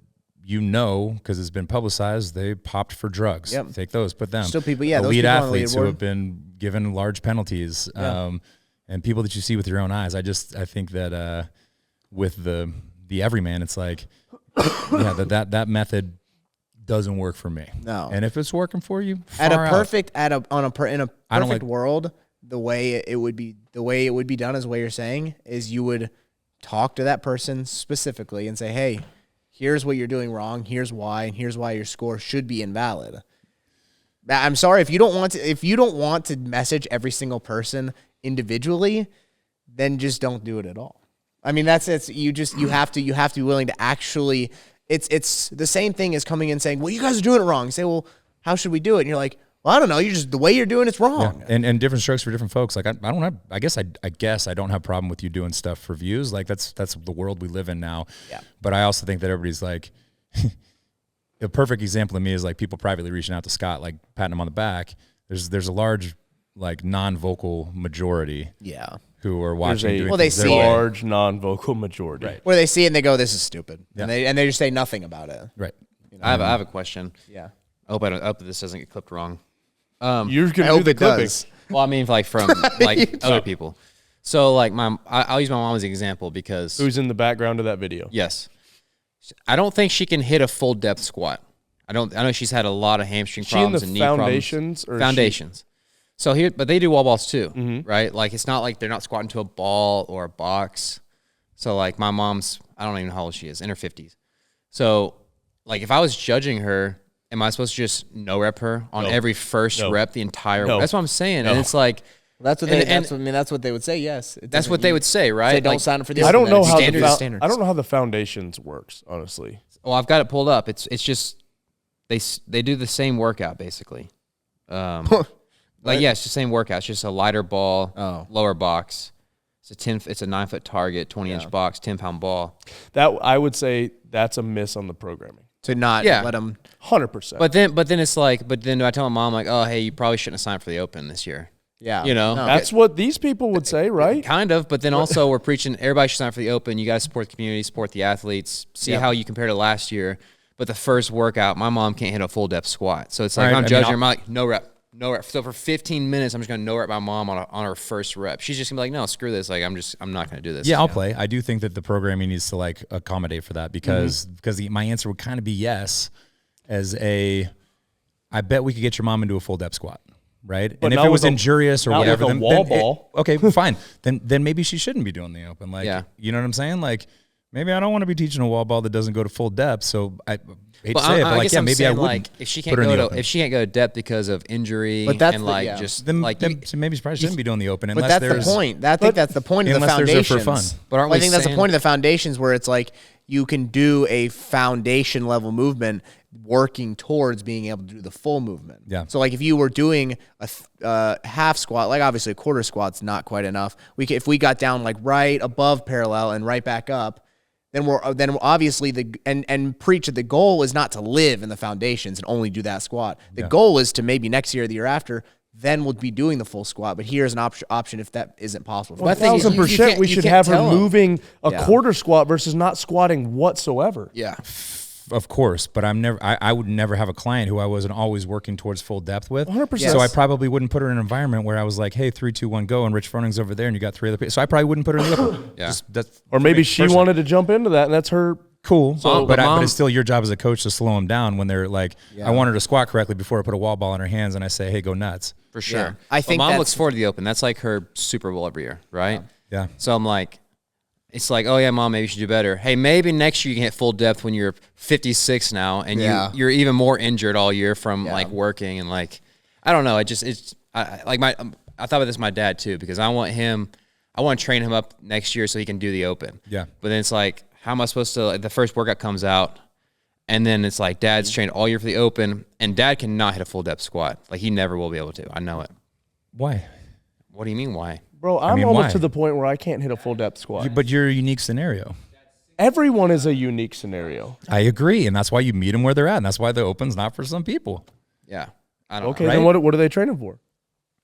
because it's been publicized, they popped for drugs. Yep. Take those, put them. Still people, those elite people on the athletes who leaderboard. have been given large penalties, and people that you see with your own eyes. I think that with the everyman, it's like, that method doesn't work for me. No. And if it's working for you, In a far out. perfect world, the way it would be done is what you're saying is you would talk to that person specifically and say, hey, here's what you're doing wrong. Here's why, and here's why your score should be invalid. I'm sorry if you don't want to message every single person individually, then just don't do it at all. I mean, you have to be willing to actually. It's the same thing as coming in saying, well, you guys are doing it wrong. You say, well, how should we do it? And you're like, well, I don't know. You're just the way you're doing it's wrong. Yeah. And different strokes for different folks. Like I guess I don't have a problem with you doing stuff for views. Like that's the world we live in now. Yeah. But I also think that everybody's like, a perfect example of me is like people privately reaching out to Scott, like patting him on the back. There's a large like non-vocal majority. Yeah. Who are watching. There's doing Well, they things their see way. it. large non-vocal majority. Right. Where they see it and they go, this is stupid. Yeah. And they just say nothing about it. Right. I have a question. Yeah. I hope that this doesn't get clipped wrong. You're I gonna do hope the it clipping. does. Well, I mean, like from like other people. So like I'll use my mom as an example because Who's in the background of that video? yes, I don't think she can hit a full depth squat. I know she's had a lot of hamstring She in problems the and knee foundations problems. or Foundations. So here, but they do wall balls too, right? Like it's not like they're not squatting to a ball or a box. So like my mom's, I don't even know how old she is, in her 50s. So like if I was judging her, am I supposed to just no rep her on every first rep the entire? No. That's what I'm saying, and it's like That's what that's what they would say. Yes, that's what they would say, right? Say don't Like, sign up for the. I don't know how Standard is the standard. I don't know how the foundations works, honestly. Well, I've got it pulled up. It's just they do the same workout basically. Like it's the same workout. It's just a lighter ball, lower box. It's a 9-foot target, 20-inch box, 10-pound ball. That I would say that's a miss on the programming. to not let them. 100%. But then it's like, do I tell my mom like, oh hey, you probably shouldn't have signed for the Open this year? Yeah, You know, that's what these people would say, right? kind of. But then also we're preaching everybody should sign for the Open. You got to support the community, support the athletes, see how you compare to last year. But the first workout, my mom can't hit a full depth squat, so it's like Right, I'm I mean, judging her. I'm like, no rep. no rep. So for 15 minutes, I'm just going to no rep my mom on her first rep. She's just going to be like, no, screw this. Like, I'm not going to do this. Yeah, I'll play. I do think that the programming needs to like accommodate for that because my answer would kind of be yes I bet we could get your mom into a full depth squat. Right. But and if it was injurious or whatever, then wall ball. okay, fine. Then maybe she shouldn't be doing the open. Like, you know what I'm saying? Like, maybe I don't want to be teaching a wall ball that doesn't go to full depth. So I hate to say it, but like, yeah, maybe I wouldn't. Like, if she can't go to depth because of injury, but that's and so maybe she probably shouldn't be doing the open. But that's the point. I think that's the point of the foundations. For fun. But I think that's the point of the foundations, where it's like you can do a foundation level movement working towards being able to do the full movement. Yeah. So like if you were doing a half squat, like obviously a quarter squat's not quite enough. If we got down like right above parallel and right back up, then we're obviously and preach that the goal is not to live in the foundations and only do that squat. The goal is to maybe next year or the year after, then we'll be doing the full squat. But here's an option if that isn't possible. 1,000% we should have her moving a quarter squat versus not squatting whatsoever. Yeah. Of course, but I would never have a client who I wasn't always working towards full depth with. 100%. So I probably wouldn't put her in an environment where I was like, hey, 3, 2, 1, go, and Rich Froning's over there, and you got 3 other people. So I probably wouldn't put her in the upper. Yeah. Or maybe she wanted to jump into that, and that's her. Cool. So, but it's still your job as a coach to slow them down when they're like, I want her to squat correctly before I put a wall ball in her hands, and I say, hey, go nuts. For sure. Yeah. I think mom looks forward to the open. That's like her Super Bowl every year, right? Yeah. So I'm like, it's like, oh yeah, mom, maybe you should do better. Hey, maybe next year you can hit full depth when you're 56 now, and you're even more injured all year from like working and like, I don't know. I thought about this with my dad too, because I want to train him up next year so he can do the open. Yeah. But then it's like, how am I supposed to? Like, the first workout comes out, and then it's like dad's trained all year for the open, and dad cannot hit a full depth squat. Like, he never will be able to. I know it. Why? What do you mean? Why? Bro, I'm almost to the point where I can't hit a full depth squat. But you're a unique scenario. Everyone is a unique scenario. I agree, and that's why you meet them where they're at, and that's why the open's not for some people. Yeah. I don't Okay, know. then what are they training for?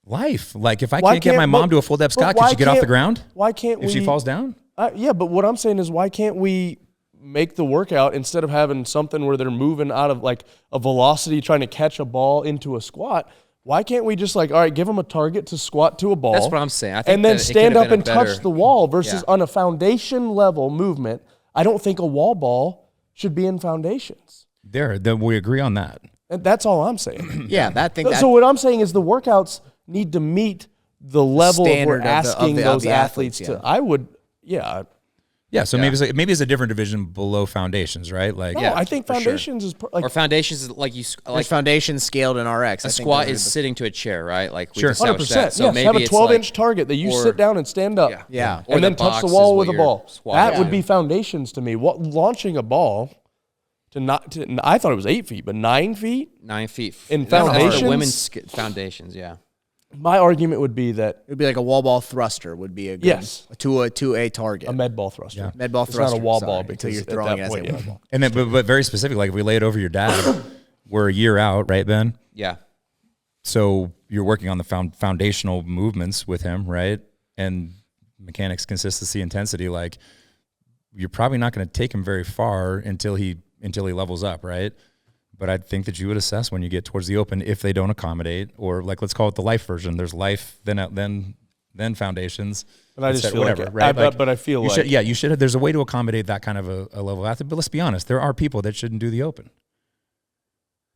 Life. Like, if I can't get my mom to a full depth squat, can she get off the ground? Why can't if she falls down? Yeah, but what I'm saying is, why can't we make the workout, instead of having something where they're moving out of like a velocity trying to catch a ball into a squat, why can't we just like, all right, give them a target to squat to a ball? That's what I'm saying. I think and then stand up and touch the wall versus on a foundation level movement. I don't think a wall ball should be in foundations. Then we agree on that. And that's all I'm saying. So what I'm saying is the workouts need to meet the level we're asking those athletes to. I would, Yeah, so maybe it's a different division below foundations, right? Like, I think foundations is like, or foundations is like foundations scaled in RX. A squat is sitting to a chair, right? Like we 100%. So maybe have a 12-inch target that you sit down and stand up. Yeah. And then touch the wall with a ball. That would be foundations to me. Launching a ball I thought it was 8 feet, but 9 feet? 9 feet. In foundations? That's for women's foundations, yeah. My argument would be that it would be like a wall ball thruster would be a good to a target. A med ball thruster. Yeah. Med ball thruster. It's not a wall ball because you're throwing it as a wall ball. And then but very specific, like if we lay it over your dad, we're a year out, right, Ben? Yeah. So you're working on the foundational movements with him, right? And mechanics, consistency, intensity, like you're probably not going to take him very far until he levels up, right? But I think that you would assess when you get towards the open if they don't accommodate, or like let's call it the life version. There's life, then foundations. And I just feel whatever, right? But I feel you should. Yeah, you should. There's a way to accommodate that kind of a level of athlete. But let's be honest, there are people that shouldn't do the open.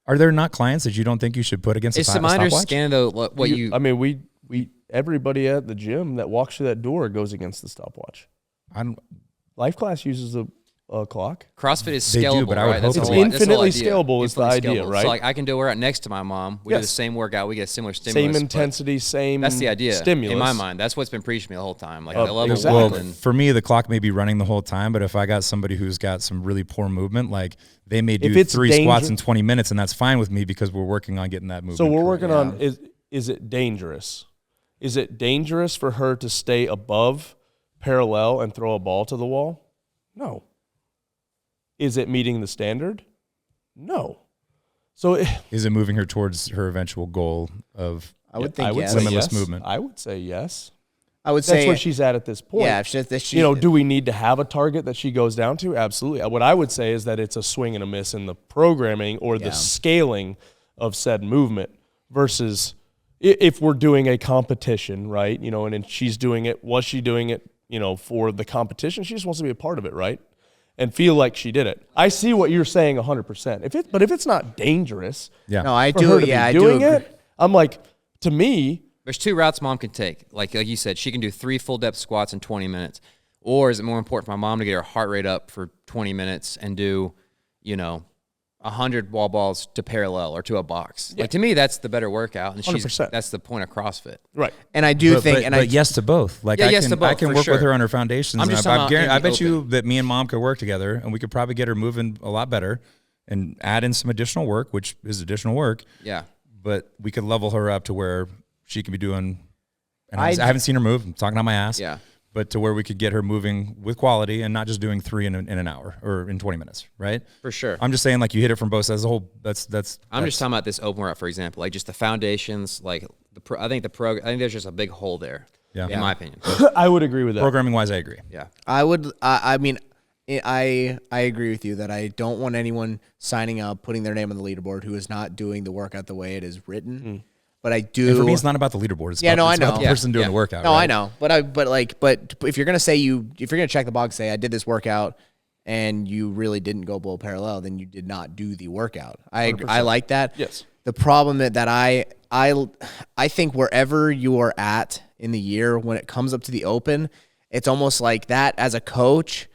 Are there not clients that you don't think you should put against a stopwatch? It's my understanding though. I mean, we everybody at the gym that walks through that door goes against the stopwatch. Life class uses a clock. CrossFit is scalable, do, but I would right? hope it's infinitely scalable is the idea, right? So like I can do a workout next to my mom. We do the same workout. We get similar stimulus. Same intensity, same That's the idea. Stimulus. In my mind, that's what's been preached to me the whole time. Like I love exactly. Well, for me, the clock may be running the whole time, but if I got somebody who's got some really poor movement, like they may do 3 squats in 20 minutes, and that's fine with me because we're working on getting that movement. So we're working on is it dangerous? Is it dangerous for her to stay above parallel and throw a ball to the wall? No. Is it meeting the standard? No. So is it moving her towards her eventual goal of limitless movement? I would say yes. I would say that's where she's at this point. Yeah, do we need to have a target that she goes down to? Absolutely. What I would say is that it's a swing and a miss in the programming or the scaling of said movement versus if we're doing a competition, right? You know, and then she's doing it. Was she doing it, you know, for the competition? She just wants to be a part of it, right? And feel like she did it. I see what you're saying 100%. But if it's not dangerous, No, I for do. her to Yeah, be I do. doing it, I'm like, to me, There's 2 routes mom can take. Like you said, she can do 3 full depth squats in 20 minutes. Or is it more important for my mom to get her heart rate up for 20 minutes and do, you know, 100 wall balls to parallel or to a box? Yeah. Like, to me, that's the better workout. And 100%. That's the point of CrossFit. right. And I do think, but yes to both. Like, Yeah, I yes can, to both, I can for work sure. with her on her foundations. I'm And just talking about I in the bet you open. that me and mom could work together, and we could probably get her moving a lot better and add in some additional work, which is additional work. Yeah. But we could level her up to where she could be doing. And I haven't seen her move. I'm talking on my ass. Yeah. But to where we could get her moving with quality and not just doing 3 in an hour or in 20 minutes, right? For sure. I'm just saying, like, you hit it from both sides. The whole I'm I'm just talking about this open workout, for example, like just the foundations, like I think there's just a big hole there. Yeah. In my opinion. I would agree with that. programming wise. I agree. Yeah. I would. I mean, I agree with you that I don't want anyone signing up, putting their name on the leaderboard who is not doing the workout the way it is written. But I do. And for me, it's not about the leaderboard. It's about, I it's know. about the person doing Yeah. the workout. No, right? I know, but if you're gonna say if you're gonna check the box, say I did this workout, and you really didn't go below parallel, then you did not do the workout. I like that. Yes. The problem that I think wherever you are at in the year when it comes up to the open, it's almost like that as a coach.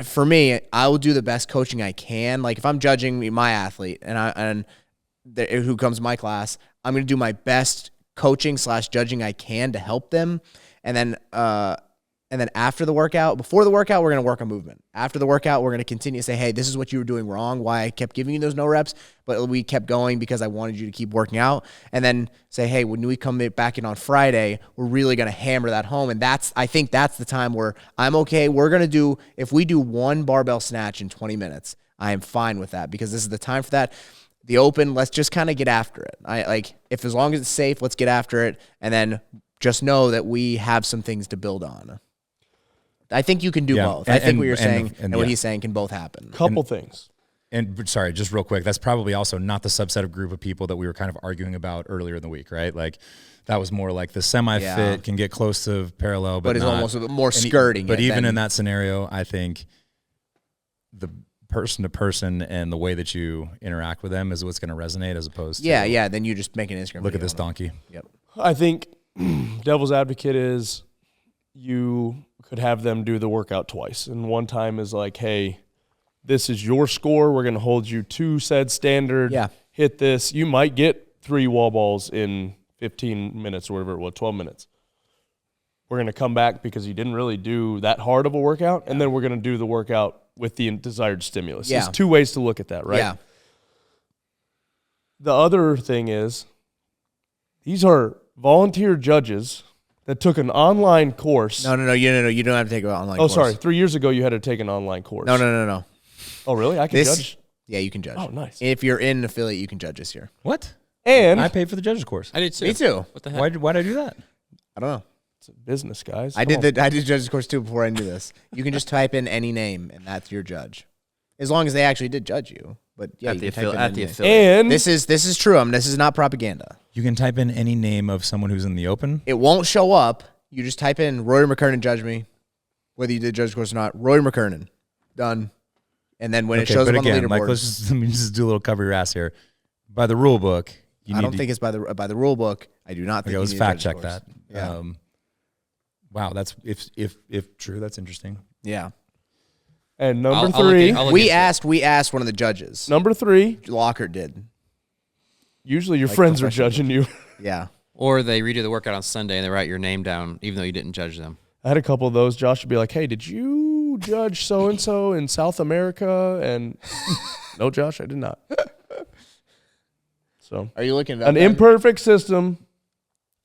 For me, I will do the best coaching I can. Like if I'm judging my athlete who comes to my class, I'm going to do my best coaching / judging I can to help them. And then after the workout, before the workout, we're going to work on movement. After the workout, we're going to continue to say, hey, this is what you were doing wrong, why I kept giving you those no reps, but we kept going because I wanted you to keep working out. And then say, hey, when we come back in on Friday, we're really going to hammer that home. And I think that's the time where I'm okay. If we do 1 barbell snatch in 20 minutes, I am fine with that because this is the time for that. The open, let's just kind of get after it. As long as it's safe, let's get after it. And then just know that we have some things to build on. I think you can do both. I think what you're saying and what he's saying can both happen. Couple things. And sorry, just real quick, that's probably also not the subset of group of people that we were kind of arguing about earlier in the week, right? Like that was more like the semi-fit can get close to parallel, but it's not. almost a bit more skirting. But even in that scenario, I think the person to person and the way that you interact with them is what's going to resonate as opposed to then you just make an Instagram look video at this on donkey. Yep. I think devil's advocate is you could have them do the workout twice. And one time is like, hey, this is your score. We're going to hold you to said standard. Yeah. Hit this. You might get 3 wall balls in 15 minutes or whatever it was, 12 minutes. We're going to come back because you didn't really do that hard of a workout, and then we're going to do the workout with the desired stimulus. Yeah. There's 2 ways to look at that, right? Yeah. The other thing is these are volunteer judges that took an online course. No. You don't have to take an online course. Sorry. 3 years ago, you had to take an online course. No. Oh, really? I can judge? Yeah, you can judge. Oh, nice. If you're in an affiliate, you can judge this year. What? And I paid for the judges course. I did too. Me too. What the heck? Why'd I do that? I don't know. it's a business, guys. I Come did on. judges course too before I knew this. You can just type in any name and that's your judge, as long as they actually did judge you. But yeah, At you the can type in affiliate. any name. And This is true. This is not propaganda. You can type in any name of someone who's in the open. It won't show up. You just type in Roy McKernan judge me, whether you did judge course or not. Roy McKernan, done. And then when it shows up on the leaderboard, like, let me just do a little cover your ass here. By the rule book, I don't think it's by the rule book. I do not think. Okay, let's you need a fact judge's check course. that. Yeah. Wow, that's if true, that's interesting. Yeah. And number I'll look 3, I'll look We into it. asked one of the judges. number 3, Lockhart did. usually your friends are judging you. Yeah. Or they redo the workout on Sunday and they write your name down, even though you didn't judge them. I had a couple of those. Josh would be like, hey, did you judge so-and-so in South America? And no, Josh, I did not. So Are you looking at an imperfect system.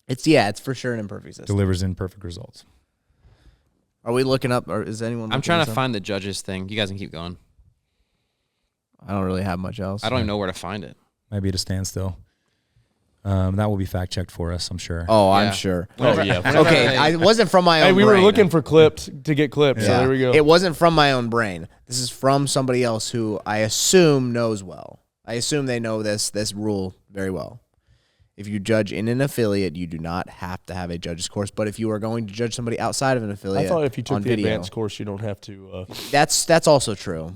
It's for sure an imperfect system. Delivers imperfect results. Are we looking up, or is anyone? I'm looking trying this to up? find the judges thing. You guys can keep going. I don't really have much else. I don't even know where to find it. Might be at a standstill. That will be fact checked for us, I'm sure. Oh, Yeah. I'm sure. Oh, yeah. Okay, it wasn't from my own. Hey, we were brain. looking for clips to get clips, so Yeah. there we go. It wasn't from my own brain. This is from somebody else who I assume knows well. I assume they know this rule very well. if you judge in an affiliate, you do not have to have a judge's course. But if you are going to judge somebody outside of an affiliate, I thought if you took on the video, advanced course, you don't have to. that's also true.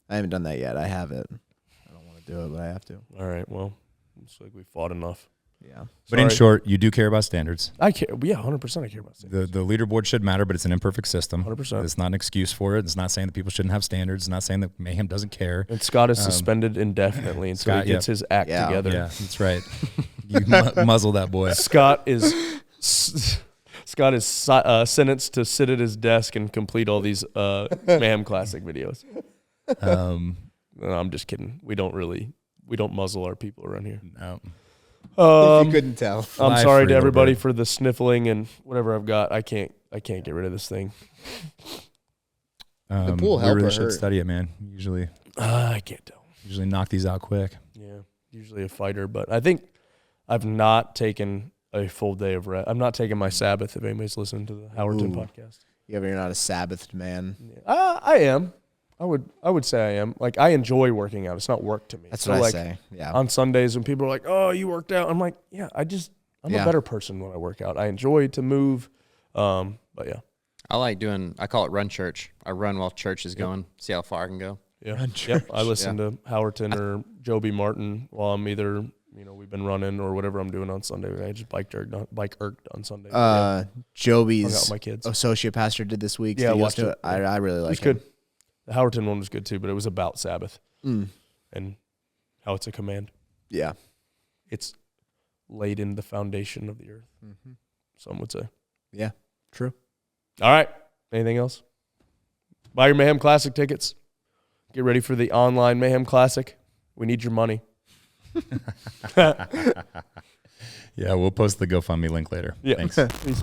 I haven't done that yet. I have it. I don't want to do it, but I have to. All right. Well, looks like we fought enough. Yeah. But in short, you do care about standards. I care. Yeah, 100%. I care about standards. The leaderboard should matter, but it's an imperfect system. 100%. It's not an excuse for it. It's not saying that people shouldn't have standards. It's not saying that Mayhem doesn't care. And Scott is suspended indefinitely until Scott, he gets his act together. Yeah, that's right. You muzzle that boy. Scott is sentenced to sit at his desk and complete all these Mayhem Classic videos. No, I'm just kidding. We don't muzzle our people around here. No. If you couldn't tell. I'm Fly sorry free, to everybody little bird. for the sniffling and whatever I've got. I can't get rid of this thing. The pool we helper really should hurt. study it, man. Usually I can't tell. knock these out quick. Yeah, usually a fighter, but I think I've not taken a full day of rest. I'm not taking my Sabbath. If anybody's listening to the Howerton podcast, Yeah, but you're not a Sabbathed man. yeah. I am. I would say I am. Like I enjoy working out. It's not work to me. That's So, what like, I say. Yeah. On Sundays when people are like, "Oh, you worked out," I'm like, "Yeah, I'm Yeah. a better person when I work out. I enjoy to move." But yeah. I call it run church. I run while church is going, see how far I can go. Yeah. Yep. I listen to Howerton or Joby Martin while I'm either, we've been running or whatever I'm doing on Sunday. I just bike erged on Sunday. Yeah. Hung out Joby's with my kids. associate pastor did this week. Yeah, Did you watched listen to it. I really It like was it. good. The Howerton one was good too, but it was about Sabbath Mm. and how it's a command. Yeah. It's laid in the foundation of the earth. Mm-hmm. Some would say. Yeah. True. All right. Anything else? Buy your Mayhem Classic tickets. Get ready for the online Mayhem Classic. We need your money. Yeah, we'll post the GoFundMe link later. Yeah. Thanks. Peace.